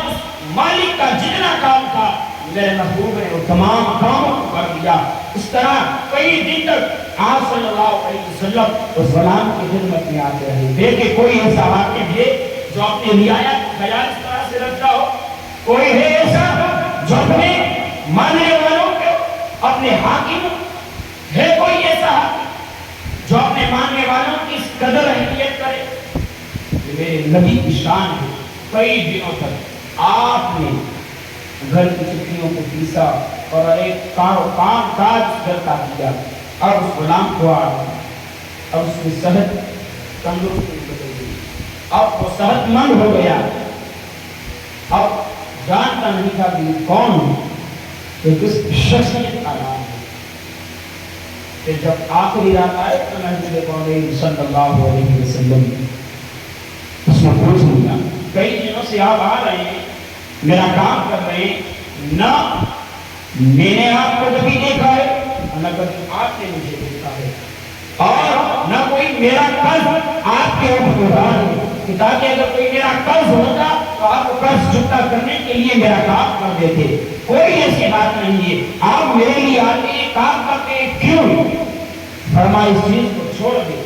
مالک کا جتنا کام تھا میرے محبوب نے وہ تمام کاموں کو کر دیا. اس طرح کئی دن تک آپ صلی اللہ علیہ وسلم اس غلام کی خدمت میں آتے رہے. دیکھیں کوئی ایسا حاکم ہے جو اپنی رعایا کا خیال اس طرح سے رکھتا ہو؟ کوئی ہے ایسا جو اپنے ماننے والوں کو اپنے حاکم ہے؟ کوئی ایسا حاکم جو اپنے ماننے والوں کی اس قدر اہمیت کرے؟ میرے نبی کی شان ہے. کئی دنوں تک آپ نے گھر کی چٹیوں کو پیسا اور ایک کام کاج گھر کا کیا. اب اس غلام کو آ رہا، اب اس کی صحت تندرستی بدل گئی، اب وہ صحت مند ہو گیا. اب جانتا نہیں تھا کہ کون کہ کس شخصیت کا نام ہے. کہ جب آخری رات آئے تو نبی کریم صلی اللہ علیہ وسلم اس نے پوچھ لیا، کئی دنوں سے آپ آ رہے ہیں، میرا کام کر رہے ہیں، نہ میں نے آپ کو کبھی دیکھا ہے نہ کبھی آپ نے مجھے دیکھا ہے، اور نہ کوئی میرا قرض آپ کے اوپر گزار ہے. تاکہ اگر کوئی میرا قرض ہوتا تو آپ کو قرض چکتا کرنے کے لیے میرا کام کر دیتے. کوئی ایسی بات نہیں ہے. آپ میرے لیے آتے ہیں، کام کرتے ہیں، کیوں؟ فرمایا اس چیز کو چھوڑ دے.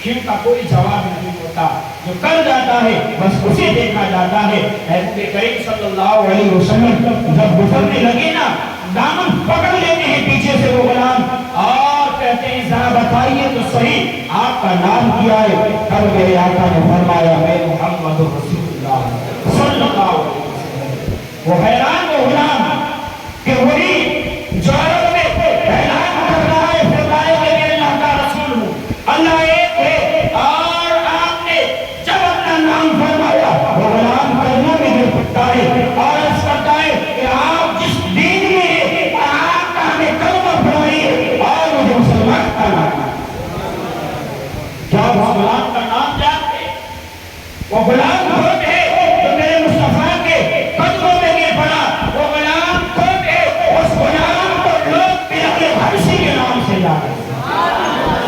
کیوں کا کوئی جواب نہیں ہوتا. جو کر جاتا ہے بس اسے دیکھا جاتا ہے. حضرت کریم صلی اللہ علیہ وسلم جب گزرنے لگے نا، دامن پکڑ لیتے ہیں پیچھے سے وہ غلام اور کہتے ہیں ذرا بتائیے تو صحیح آپ کا نام کیا ہے؟ تب میرے آقا نے فرمایا میں محمد رسول اللہ صلی اللہ علیہ وسلم. وہ حیران وہ غلام کہ وہی جو عرب میں اعلان کر رہا ہے فرمایا کہ میں اللہ کا رسول ہوں، اللہ ایک ہے. اور آپ نے جب اپنا نام فرمایا وہ غلام کرنا میں جو پڑتا ہے اور اس کرتا ہے کہ آپ جس دین میں آپ کا ہمیں کلمہ پڑھائیے اور مجھے مسلمان کرنا. کیا وہ غلام کا نام جانتے؟ وہ غلام کون ہے جو میرے مصطفیٰ کے قدموں میں گر پڑا؟ وہ غلام کون ہے؟ اس غلام کو لوگ بلال حبشی کے نام سے جانتے.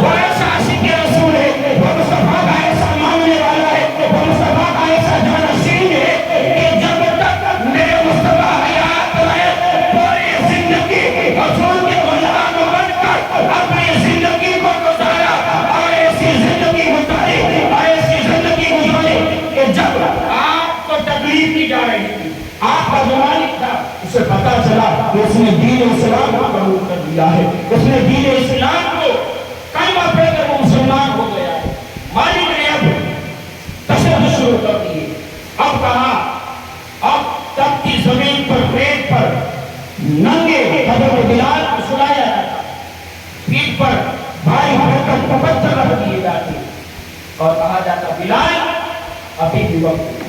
وہ ایسا عاشق رسول ہے، وہ مصطفیٰ کا ایسا ماننے والا ہے، وہ مصطفیٰ کا ایسا جانشین ہے کہ جب تک میرے مصطفیٰ حیات رہے پوری زندگی رسول کے غلام بن کر اپنی زندگی کو گزارا. اور ایسی زندگی گزاری، ایسی زندگی گزاری کہ جب آپ کو تکلیف دی جا رہی تھی، آپ کا جو مالک تھا اسے پتا چلا کہ اس نے دین اسلام کو قبول کر دیا ہے، اس نے دین اسلام کو کلمہ پڑھ کر وہ مسلمان ہو گیا ہے. مالک نے اب تشدد شروع کر دیے. اب کہا اب تپتی زمین پر پیٹ پر ننگے حضرت بلال کو سلایا جاتا، پیٹ پر بھاری بھر کر پتھر رکھ دیے جاتے اور کہا جاتا بلال ابھی بھی وقت ہے.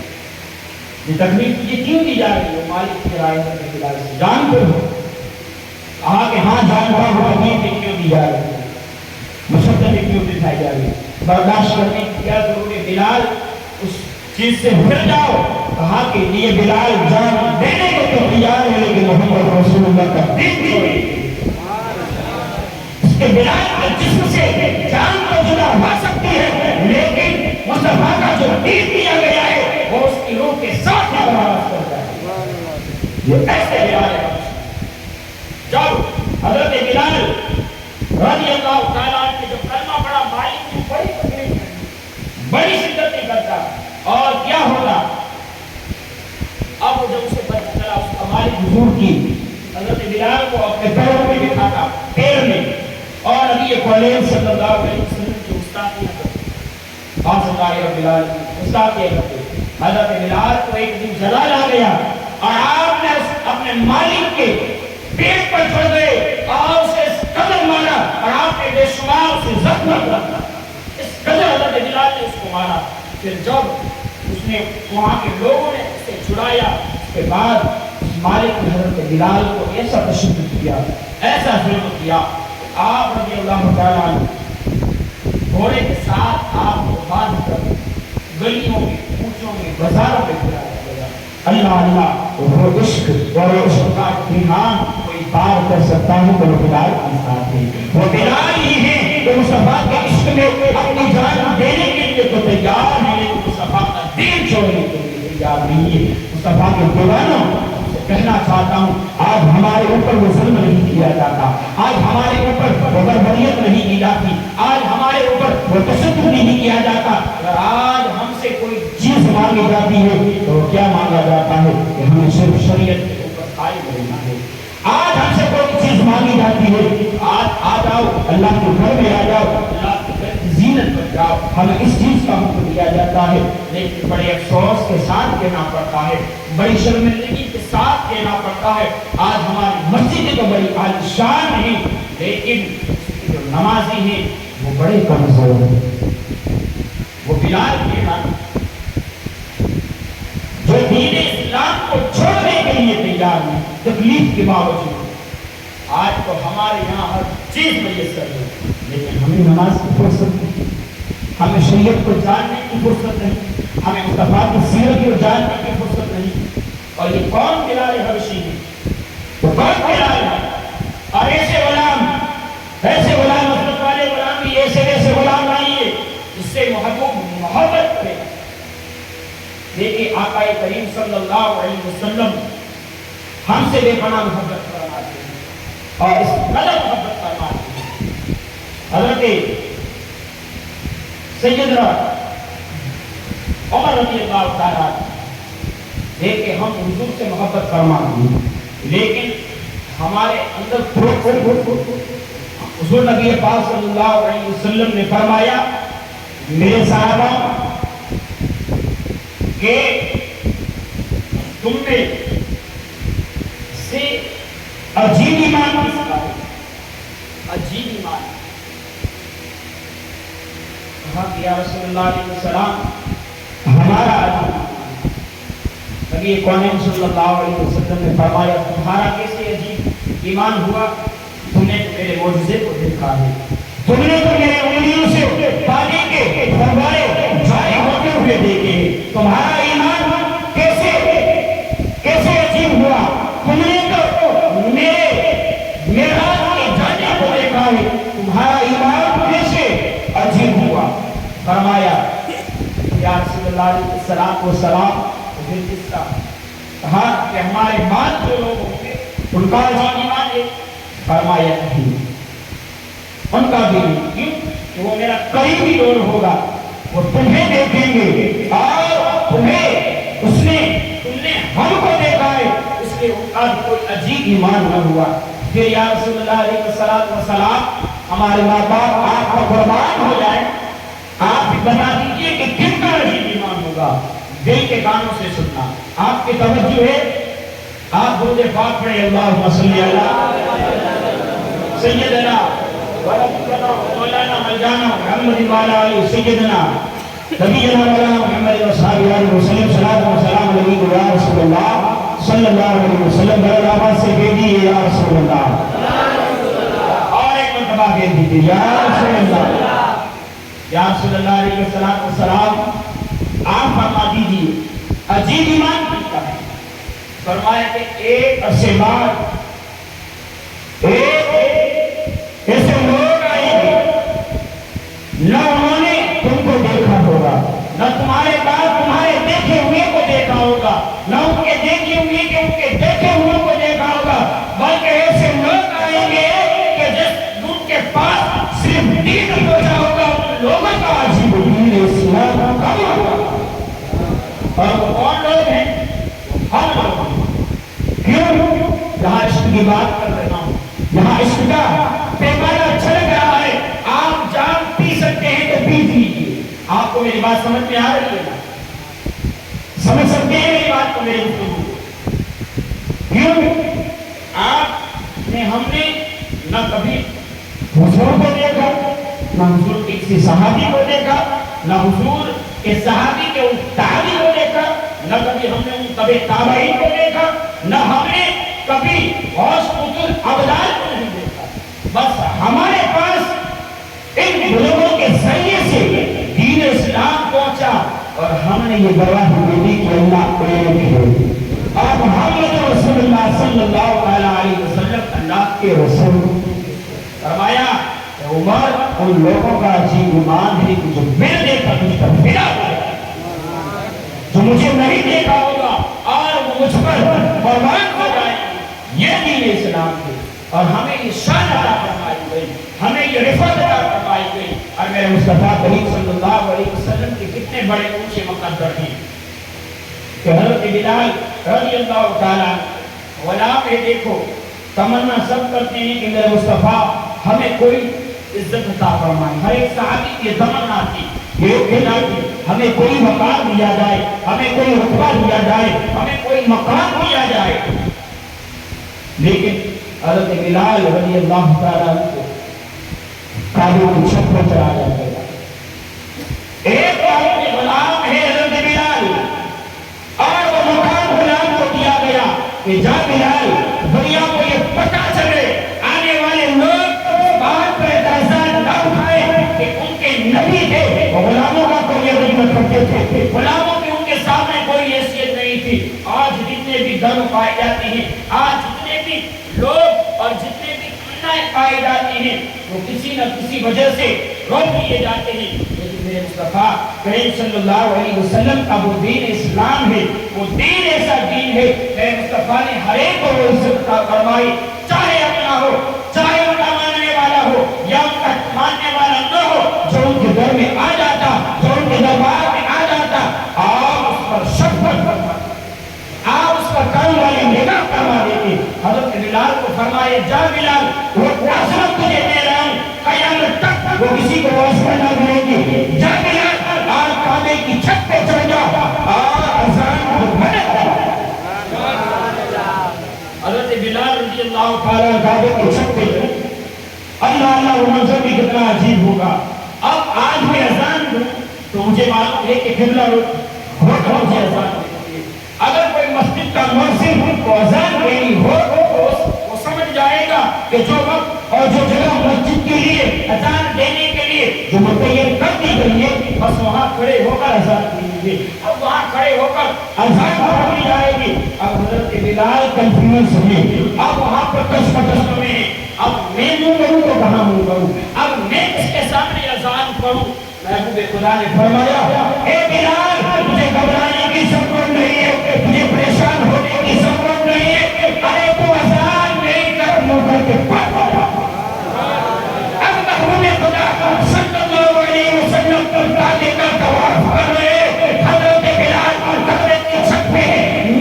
یہ تکلیف تجھے کیوں دی جا رہی ہے؟ مالک کی رائے میں بلال سے جان پر ہو. کہا کہ ہاں جانتا ہوں تکلیف کیوں دی جا رہی ہے، مشقتیں کیوں دکھائی جا رہی ہے، برداشت کرنے کی کیا ضرورت ہے؟ بلال اس چیز سے پھر جاؤ. کہا کہ یہ بلال جان دینے کو تو تیار ہے لیکن محمد رسول اللہ کا دین چھوڑے. اس کے بلال کے جسم سے جان تو جدا ہو سکتی ہے لیکن مصطفیٰ کا جو دین دیا گیا ہے وہ اس کی روح کے ساتھ برابر کرتا ہے. یہ ایسے بلال ہے. جب حضرت بلال رضی اللہ تعالیٰ عنہ جو کلمہ پڑھا، مالک کی بڑی تکلیف، بڑی شدت کرتا اور کیا ہوگا؟ اب جب اسے پتہ چلا اس کا مالک حضور کی حضرت بلال کو اپنے پیروں میں بٹھاتا، پیر میں، اور نبی کریم صلی اللہ علیہ وسلم کی استادیاں کرتے، باذخائر بلال کی استادیاں کرتے. حضرت بلال کو ایک دن جلال آ گیا اور آپ نے اپنے مالک کے پیٹ پر چڑھ گئے اور اسے اس قدر مارا اور آپ نے بے شمار اسے زخم کیا. اس قدر حضرت بلال نے اس کو مارا. پھر جب اس نے وہاں کے لوگوں نے اسے چھڑایا، اس کے بعد اس مالک نے حضرت بلال کو ایسا تشدد کیا، ایسا ظلم کیا. آپ رضی اللہ تعالیٰ عنہ گھوڑے کے ساتھ آپ کو باندھ کر گلیوں میں، کوچوں میں، بازاروں میں پھرایا گیا. اللہ اللہ وہ عشق اور عشق کا ایمان کوئی پار کر سکتا ہے تو وہ بلال کے ساتھ ہے. وہ بلال ہی ہے جو مصطفیٰ کے عشق میں اپنی جان دینے کے لیے تو تیار ہے لیکن مصطفیٰ کا دین چھوڑنے کے لیے تیار نہیں ہے. مصطفیٰ کے دیوانوں سے کہنا چاہتا ہوں آج ہمارے اوپر وہ ظلم نہیں کیا جاتا، آج ہمارے اوپر وہ بربریت نہیں کی جاتی، آج ہمارے اوپر وہ تشدد نہیں کیا جاتا۔ اگر آج ہم سے کوئی چیز مانگی جاتی ہے تو کیا مانگا جاتا ہے کہ ہمیں صرف شریعت کے اوپر قائم رہنا ہے۔ آج ہم سے کوئی چیز مانگی جاتی ہے، آج آ جاؤ اللہ کے گھر میں، آ جاؤ اللہ کے گھر کی زینت بن جاؤ، ہمیں اس چیز کا حکم دیا جاتا ہے۔ لیکن بڑے افسوس کے ساتھ کہنا پڑتا ہے، بڑی شرمندگی کے ساتھ کہنا پڑتا ہے، آج ہماری مسجد تو بڑی عالیشان ہیں لیکن جو نمازی ہیں وہ بڑے کمزور ہیں۔ وہ بلال کے نام جو دین اسلام کو چھوڑنے کے لیے تیار ہیں تکلیف کے باوجود، آج تو ہمارے یہاں ہر چیز میسر ہے لیکن ہمیں نماز کی فرصت نہیں، ہمیں شریعت کو جاننے کی فرصت نہیں، ہمیں مصطفیٰ کی سیرت کو جاننے کی فرصت نہیں۔ اور یہ کون بلال حبشی ہے؟ وہ کون بلال ہے؟ اور ایسے غلام حضرت والے غلام بھی ایسے غلام نہیں ہے جس سے محبت کرے۔ دیکھیں آقا کریم صلی اللہ علیہ وسلم ہم سے بے پناہ محبت فرماتے ہیں اور اس قدر محبت فرماتے ہیں۔ حضرت سیدنا عمر رضی اللہ تعالیٰ دیکھیں ہم حضور سے محبت فرماتے ہیں لیکن ہمارے اندر حضور نبی پاک صلی اللہ علیہ وسلم نے فرمایا میرے صحابہ کہ تم نے سے عجیب ایمان کی سکھا ہے، عجیب ایمان۔ کہا کہ یا رسول اللہ علیہ وسلم ہمارا عجیب، نبی کونین صلی اللہ علیہ وسلم نے فرمایا تمہارا کیسے عجیب ایمان ہوا؟ تم نے تو میرے معجزے کو دیکھا ہے، تم نے تو میرے انگلیوں سے پانی کے فوارے جاری ہوتے ہوئے دیکھے، تمہارا ایمان کیسے عجیب ہوا؟ تم نے تو میرے معراج کے جانے کو دیکھا ہے، تمہارا ایمان کیسے عجیب ہوا؟ فرمایا یا رسول اللہ علیہ السلام پھر کس کا؟ کہا کہ ہمارے بعد جو لوگ ہوں گے ان کا عجیب ایمان ہے؟ فرمایا نہیں، ان کا بھی نہیں، کیوں کہ وہ میرا قریبی دور ہوگا، وہ تمہیں دیکھیں گے اور تم نے ہم کو دیکھا ہے، اس لیے ان کا کوئی عجیب ایمان نہ ہوا۔ پھر یا رسول اللہ علیہ السلام ہمارے ماں باپ آپ کا قربان ہو جائے، آپ بتا دیجئے کہ کن کا عجیب ایمان ہوگا؟ دل کے کانوں سے سننا، آپ کی توجہ ہے، آپ درود پاک پڑھیں اللہم صلی علی سیدنا مولانا مولانا محمد والا علی سیدنا نبینا مولانا محمد وصحابہ علیہ وسلم صلاۃ و سلام علیہ یا رسول اللہ صلی اللہ علیہ وسلم۔ بڑے آواز سے کہہ دیجیے یا رسول اللہ، اور ایک مرتبہ کہہ دیجیے یا رسول اللہ، یا رسول اللہ علیہ السلام آپ فرما دیجیے عجیب ایمان کیا ہے؟ فرمایا کہ ایک عرصے بعد ایسے لوگ آئیں گے نہ انہوں نے تم کو دیکھا ہوگا، نہ تمہارے بعد تمہارے دیکھے ہوئے کو دیکھا ہوگا، نہ ان کے دیکھے ہوئے کہ ان کے دیکھے ہوئے کو دیکھا ہوگا، بلکہ ایسے لوگ آئیں گے کہ جس ان کے پاس صرف دین پہنچا ہوگا، ان لوگوں کا عجیب دین اسلام کا ہوگا۔ اور وہ کون لوگ ہیں؟ ہم لوگ ہیں۔ کیوں؟ یہاں عشق کی بات کر رہا ہوں، یہاں عشق کا پیمانہ چھلک رہا ہے، آپ جام پی سکتے ہیں تو پی دیجیے۔ آپ کو میری بات سمجھ میں آ رہی ہے؟ سمجھ سکتے ہیں میری بات کو؟ میری کیوں؟ ہم نے نہ کبھی حضور کو دیکھا، نہ حضور کے کسی صحابی کو دیکھا، نہ حضور کے صحابی کے اس تابعی کو دیکھا، نہ کبھی ہم نے ان کبھی تابعین کو دیکھا، نہ ہم نے کبھی غوث قطب ابدال کو نہیں دیکھا۔ بس ہمارے پاس ان بزرگوں کے ذریعے سے دین اسلام پہنچا اور ہم نے یہ گواہی دی کہ اللہ ایک ہے اور محمد رسول اللہ صلی اللہ علیہ وسلم اللہ کے رسول۔ فرمایا کہ عمر ان لوگوں کا عجیب ایمان ہے کہ جو میں نے دیکھا مجھ پر فدا ہو گیا، جو مجھے نہیں دیکھا ہوگا اور وہ مجھ پر قربان ہو جائے، یہ اور ہمیں یہ شان عطا فرمائی گئی، ہمیں یہ رفعت عطا فرمائی گئی. اور میرے مصطفیٰ کریم صلی اللہ علیہ وسلم کے کتنے بڑے اونچے مقدر ہیں کہ حضرت بلال رضی اللہ تعالیٰ غلام ہے. دیکھو تمنا سب کرتے ہیں کہ میرے مصطفیٰ ہمیں کوئی عزت عطا فرمائے. ہر ایک صحابی کی تمنا تھی، یہ کہنا کہ ہمیں کوئی مقام دیا جائے، ہمیں کوئی رتبہ دیا جائے، ہمیں کوئی مقام دیا جائے. لیکن حضرت بلال رضی اللہ تعالیٰ کو کعبے کی چھت پر چڑھایا گیا. ایک غلام ہے حضرت بلال، اور وہ مقام غلام کو دیا گیا کہ جا بلال، دنیا کو یہ پتہ چلے، آنے والے لوگ بات پر اعتراض نہ اٹھائے کہ ان کے نبی تھے، وہ غلاموں کا کوئی خدمت کرتے تھے، غلاموں کی ان کے سامنے کوئی حیثیت نہیں تھی. آج جتنے بھی دم پائے جاتے ہیں، آج جتنے بھی لوگ اور جتنے بھی پائے جاتے ہیں، وہ کسی نہ کسی وجہ سے روک لیے جاتے ہیں. لیکن میرے مصطفیٰ کریم صلی اللہ علیہ وسلم کا وہ دین اسلام ہے، وہ دین ایسا دین ہے. میرے مصطفیٰ نے ہر ایک کو عزت عطا فرمائی، چاہے اپنا ہو، چاہے ان کا ماننے والا ہو یا ان کا ماننے والا نہ ہو. جو ان کے گھر میں آ جاتا، جو ان کے دربار میں آ جاتا، آپ اس پر شفقت فرماتے، آپ اس پر کرم والے نگاہ فرما دیتے. حضرت بلال کو فرمائے جا بلال، وہ عظمت تجھے دے رہا ہوں، قیامت تک وہ کسی کو واسطہ نہ کرے گی. جا بلال، آج کعبے کی چھت پہ چڑھ جا اور اذان کو مدد کر. حضرت بلال رضی اللہ تعالیٰ کعبے کی چھت پہ چڑھ. اللہ اللہ، وہ منظر بھی کتنا عجیب ہوگا. اب آج میں اذان دوں تو مجھے معلوم ہے کہ قبلہ مجھے اذان دیتی ہے. اگر کوئی مسجد کا مؤذن کو اذان دینی ہو تو وہ سمجھ جائے گا کہ جو وقت اور جو جگہ مسجد کے لیے اذان دینے کے لیے جو متعین کر دی گئی ہے، بس وہاں کھڑے ہو کر اذان دیجیے. اب وہاں کھڑے ہو کر اذان پڑھی جائے گی. اب حضرت بلال کنفیوز ہوئے، اب وہاں پر کشمکش میں ہے. اب میں منہ کروں تو کہاں منہ کروں، اب میں اس کے سامنے اذان پڑھوں. محبوب خدا نے فرمایا اے بلال، مجھے گھبرانے کی ضرورت نہیں ہے، مجھے پریشان ہونے کی ضرورت نہیں ہے. ارے تو اذان نہیں کر منہ کر کے پڑھ پڑا. اب محبوب خدا صلی اللہ علیہ وسلم کعبے کا طواف کر رہے. حضرت بلال کعبے کی چھت پہ،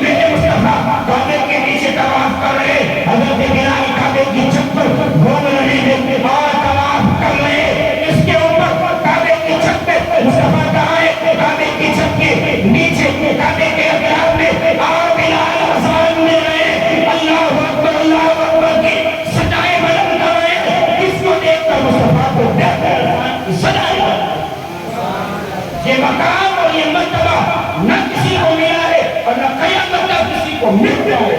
میرے مصطفیٰ کعبے کے نیچے طواف کر رہے. حضرت بلال کعبے کی چھت پر گھوم رہے ہیں اور طواف کر رہے ہیں. اس کے اوپر کعبے کی چھت پہ مصطفیٰ کہاں ہے؟ کعبے کی چھت کے نیچے کعبے کے اطراف میں. اور بلال اذان دے رہے، اللہ اکبر اللہ اکبر کی صدائیں بلند کر رہے. اس کو دیکھ کر مصطفیٰ کو دیکھ کر اذان کی صدائیں بلند. یہ مقام اور یہ مرتبہ نہ کسی کو ملا ہے اور نہ قیامت تک کسی کو ملتا ہے.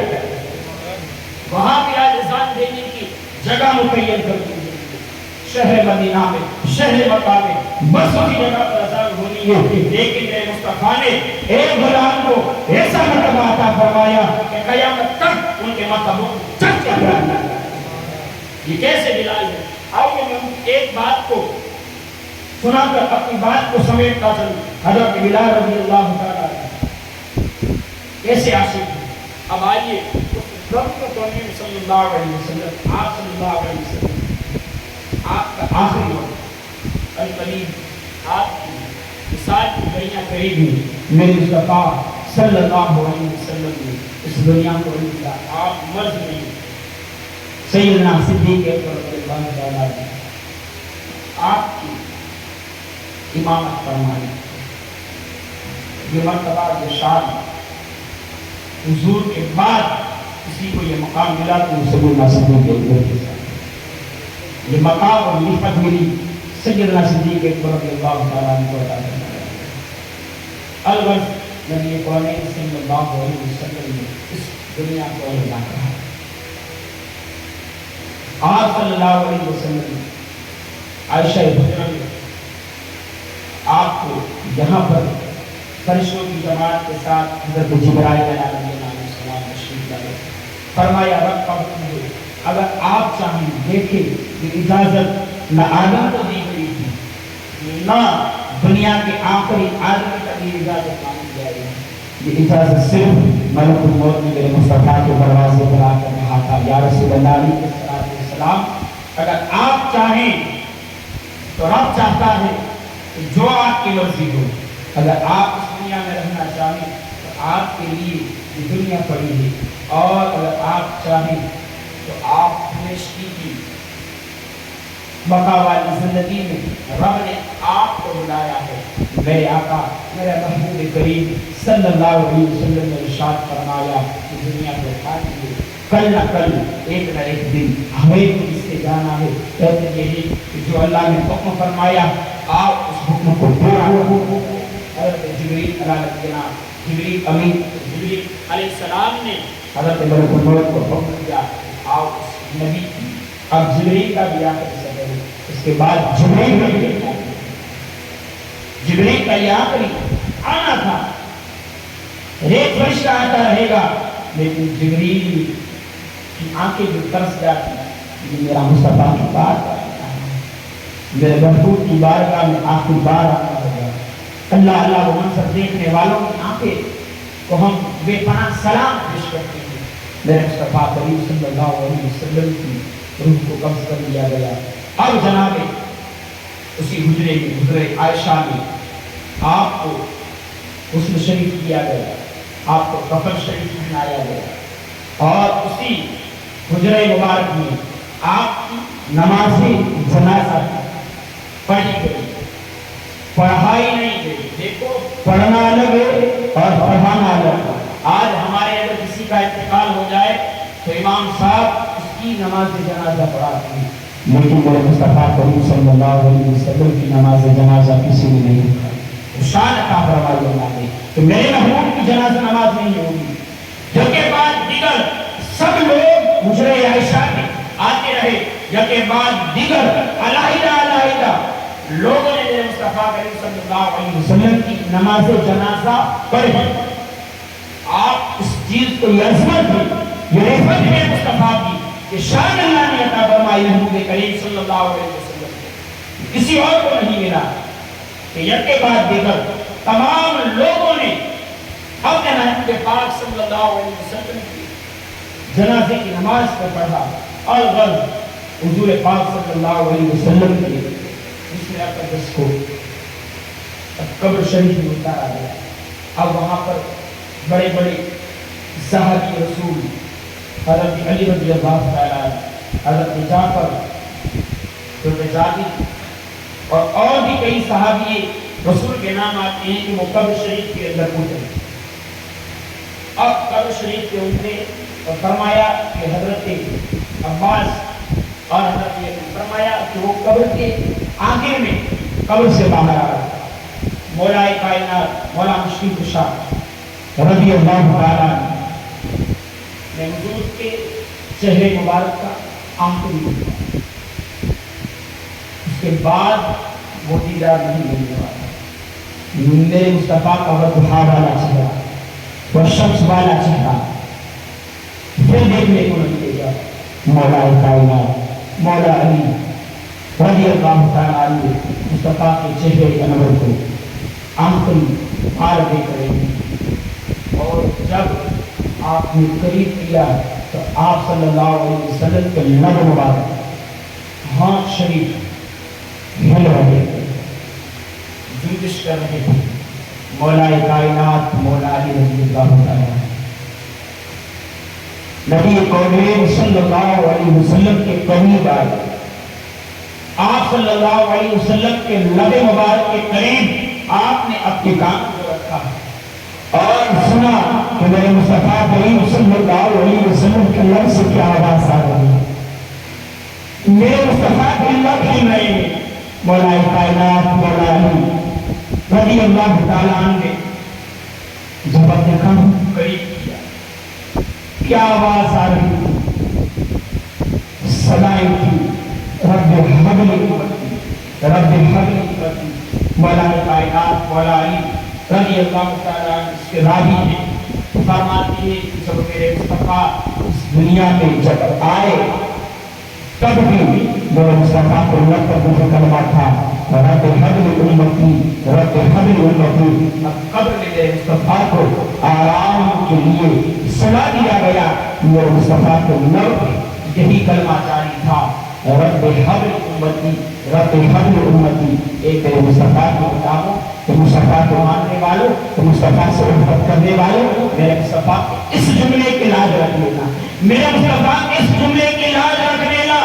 وہاں بلال اذان دینے کی جگہ متعین کر دی شہر مدینہ میں، شہر مکہ میں، بس اسی جگہ پر اذان ہونی ہے. لیکن میرے مصطفیٰ نے ایک غلام کو ایسا مرتبہ عطا فرمایا کہ قیامت تک ان کے مرتبوں چل کے رہا. یہ کیسے بلال ہے؟ آئیے میں ایک بات کو سنا کر اپنی بات کو سمیٹتا چلوں. حضرت بلال رضی اللہ تعالیٰ کیسے عاشق ہیں. اب آئیے رحمت صلی اللہ علیہ وسلم، آپ صلی اللہ علیہ وسلم، آپ کا آخری وقت القریب، آپ کی مثال کی گھڑیاں قریب ہیں. میرے مصطفیٰ صلی اللہ علیہ وسلم نے اس دنیا کو لیا. آپ مرض نہیں. سیدنا صدیق اکبر رضی اللہ تعالیٰ عنہ آپ کی امامت فرمائی. یہ مرتبہ یہ شان حضور کے بعد کسی کو یہ مقام ملا تو سیدنا صدیق اکبر کے ساتھ یہ مقام اور نعمت ملی. سیدنا صدیق اکبر رضی اللہ تعالیٰ عنہ کو عطا فرمایا. الغرض نبی کونین صلی اللہ علیہ وسلم نے اس دنیا کو عطا کیا. آپ صلی اللہ علیہ وسلم عائشہ حجرہ میں آپ کو یہاں پر فرشتوں کی جماعت کے ساتھ حضرت جبرائیل علیہ السلام تشریف لائے. فرمایا رب کا حکم ہے، اگر آپ چاہیں دیکھیں یہ اجازت نہ آدم کو دی گئی تھی نہ دنیا کے آخری آدمی تک یہ اجازت مانگی جائے گی. یہ اجازت صرف ملک الموت نے میرے مصطفیٰ کے دروازے پر آ کر کہا تھا یا رسول اللہ علیہ السلام اگر آپ چاہیں تو رب چاہتا ہے کہ جو آپ کی مرضی ہو، اگر آپ اس دنیا میں رہنا چاہیں تو آپ کے لیے یہ دنیا پڑی ہے، اور اگر آپ چاہیں تو آپ ہمیشگی کی بقا والی زندگی میں رب نے آپ کو بلایا ہے۔ میرے آقا میرے محبوب کریم صلی اللہ علیہ وسلم نے ارشاد فرمایا کہ دنیا کو کھاتی ہے، کل نہ کل ایک نہ ایک دن ہمیں تو اس سے جانا ہے۔ کہتے یہ ہے کہ جو اللہ نے حکم فرمایا آپ اس حکم کو پورا کرو۔ حضرت جبریل جبریل امین جبریل علیہ السلام نے حضرت ملک الموت کو حکم دیا آؤ اس نبی کی، اب جبریل کا بھی آخری سفر ہے، اس کے بعد جبریل کا یہ آخری آنا تھا، ایک فرشتہ آتا رہے گا، لیکن جبریل کی آنکھیں جو ترس جاتی یہ میرا مصطفیٰ کی بات میرے محبوب کی بارگاہ میں آخری بار آنا ہوگا۔ اللہ اللہ وہ منظر دیکھنے والوں کی آنکھیں کو ہم بے پناہ سلام پیش کرتے ہیں۔ میرے مصطفیٰ کریم صلی اللہ علیہ وسلم کی روح کو قبض کر لیا گیا۔ اب جناب اسی حجرے میں حجرے عائشہ میں آپ کو غسل شریف کیا گیا، آپ کو کفن شریف پہنایا گیا، اور اسی حجرے مبارک میں آپ کی نماز جنازہ پڑھی گئی، پڑھائی نہیں گئی۔ دیکھو پڑھنا الگ ہے اور پڑھانا الگ ہے۔ آج ہمارے اگر کسی کا انتقال ہو جائے تو امام صاحب اس کی نماز جنازہ پڑھاتے ہیں، لیکن میرے مصطفیٰ کریم صلی اللہ علیہ وسلم کی نماز جنازہ کسی نے نہیں پڑھائی۔ شان عطا فرمائے اللہ نے کہ میرے محبوب کی جنازہ نماز نہیں ہوگی۔ جب کے بعد دیگر سب لوگ حجرے عائشہ میں آتے رہے، جب کے بعد دیگر علیحدہ علیحدہ لوگوں نے میرے مصطفیٰ کریم صلی اللہ علیہ وسلم کی نماز جنازہ پڑھی۔ آپ اس چیز کو یہ عظمت ہے، یہ رفعت ہے مصطفیٰ کی کہ شان اللہ نے عطا فرمائی محبوب کریم صلی اللہ علیہ وسلم کو، کسی اور کو نہیں ملا کہ یک کے بعد دیگر تمام لوگوں نے اپنے محبوب پاک صلی اللہ علیہ وسلم کی جنازے کی نماز کو پڑھا، اور غرض حضور پاک صلی اللہ علیہ وسلم کے جسم اقدس کو قبر شریف میں اتارا گیا۔ اب وہاں پر بڑے بڑے صحابی رسول حضرت علی رضی اللہ تعالیٰ، حضرت جعفر رضی اور بھی کئی صحابی رسول کے نام آتے ہیں کہ وہ قبر شریف کے اندر اترے۔ اب قبر شریف کے اترے اور فرمایا کہ حضرت عباس اور حضرت نے فرمایا کہ وہ قبر کے آخر میں قبر سے باہر آ رہا تھا۔ مولا کائنات مولا مشکل کشا رضی اللہ تعالیٰ نے حضور کے چہرے مبارک کا آنکھ بھی دیا، اس کے بعد وہ دیدار نہیں ملنے والا۔ میرے مصطفیٰ کا وضحا والا چہرہ، وہ شمس والا چہرہ پھر دیکھنے کو نہیں دے گا۔ مولا کائنات مولا علی رضی اللہ تعالیٰ عنہ مصطفیٰ کے چہرے انور کو آنکھیں مار دے کریں گے، اور جب آپ نے قریب کیا تو آپ صلی اللہ علیہ وسلم کے لب مبارک ہاتھ شریف ہل رہے تھے، جوش کر رہے تھے۔ مولا کائنات مولا علی رضی اللہ تعالیٰ نبی کونین صلی اللہ علیہ وسلم کے قریب آئے، آپ صلی اللہ علیہ وسلم کے لب مبارک کے قریب آپ نے اپنے کان کو رکھا اور سنا کہ میرے مصطفیٰ کریم صلی اللہ علیہ وسلم کے لب سے کیا آواز آ رہی ہے۔ میرے مصطفیٰ کے لب ہی نہیں، مولا کائنات مولا علی رضی اللہ تعالیٰ عنہ نے جب اپنے کان قریب کیا، کیا آواز آ رہی تھی؟ صدائیں تھی، رب حبل امتی رب حبل امتی۔ مولا کائنات مولا علی رضی اللہ تعالیٰ عنہ اس کے راوی ہیں، فرماتے ہیں کہ جب میرے مصطفیٰ اس دنیا میں جب آئے تب بھی میرے مصطفیٰ کو لب پر مجھے کلمہ تھا رب حبل امتی رب حبل امتی۔ اب قبر میں میرے مصطفیٰ کو آرام کے لیے سنا دیا گیا، میرے مصطفیٰ کو لب یہی کلمہ جاری تھا، رب حبل امتی، رب حبل امتی. ایک مصطفیٰ کو بتاؤ کہ مصطفیٰ کو ماننے والوں، کہ مصطفیٰ سے محبت کرنے والوں، میرے مصطفیٰ اس جملے کی لاج رکھ لینا، میرے مصطفیٰ اس جملے کی لاج رکھ لینا،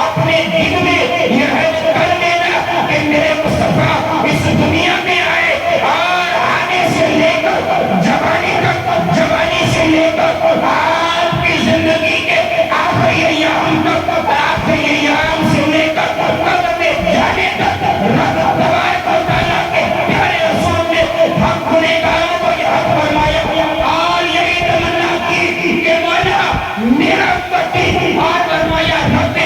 اپنے دل میں یہ عہد کر لینا کہ میرے مصطفیٰ اس دنیا میں آئے اور آنے سے لے کر جوانی تک، جوانی سے لے کر آپ کی زندگی کے آخری ایام تک، آخری ایام سے لے کر قبر میں جانے تک رب تبارک و تعالیٰ کے پیارے رسول نے ہم گنہگاروں کو یہ حق فرمایا اور یہی تمنا کی کہ مولا میرا امتی، اور فرمایا رب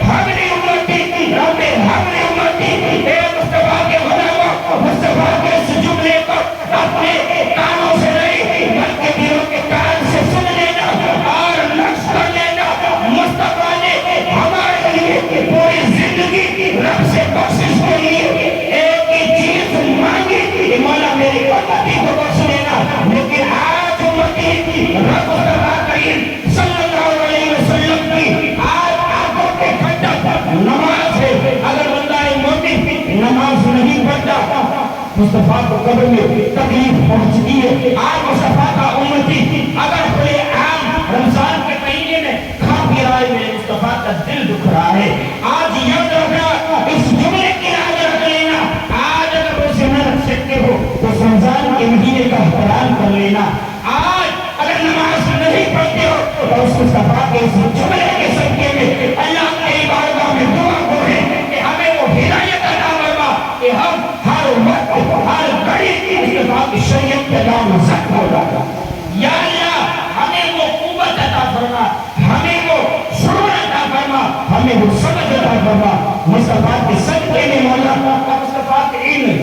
حبل امتی، رب حبل امتی. اے مصطفیٰ کے غلاموں، مصطفیٰ کے اس جملے کو اپنے کانوں سے نہیں بلکہ دلوں کے کان سے سن لینا اور نقش کر لینا. مصطفیٰ نے ہمارے لیے پوری زندگی رب سے بخشش کے لیے ایک ہی چیز مانگی کہ مولا میری امتی کو بخش لینا. لیکن آج امتی رب مصطفیٰ کریم صلی اللہ علیہ وسلم کی آج آنکھوں کے ٹھنڈک نماز ہے. اگر بندہ مومن نماز نہیں پڑھتا، مصطفیٰ کو قبر میں تکلیف پہنچتی ہے. آج مصطفیٰ کا امتی اگر کھلے عام رمضان کے مہینے میں کھا پی رہا ہے، میرے مصطفیٰ کا دل دکھ رہا ہے. آج یاد رکھنا، اس جملے کی لاج رکھ لینا. آج اگر اسے نہ رکھ سکتے ہو تو رمضان کے مہینے کا احترام کر لینا. آج اگر نماز نہیں پڑھتے ہو تو اس مصطفیٰ کے اس جملے کے صدقے میں اللہ کے بارگاہ میں دعا کریں کہ ہمیں وہ ہدایت عطا فرما کہ ہم ہر وقت، ہر گھڑی مصطفیٰ کی شریعت کے نامزد ہو جاتا. یا اللہ ہمیں وہ قوت عطا فرما، ہمیں وہ شعور عطا فرما، ہمیں وہ سمجھ عطا فرما. مصطفیٰ کے صدقے میں مولا، مصطفیٰ کے علم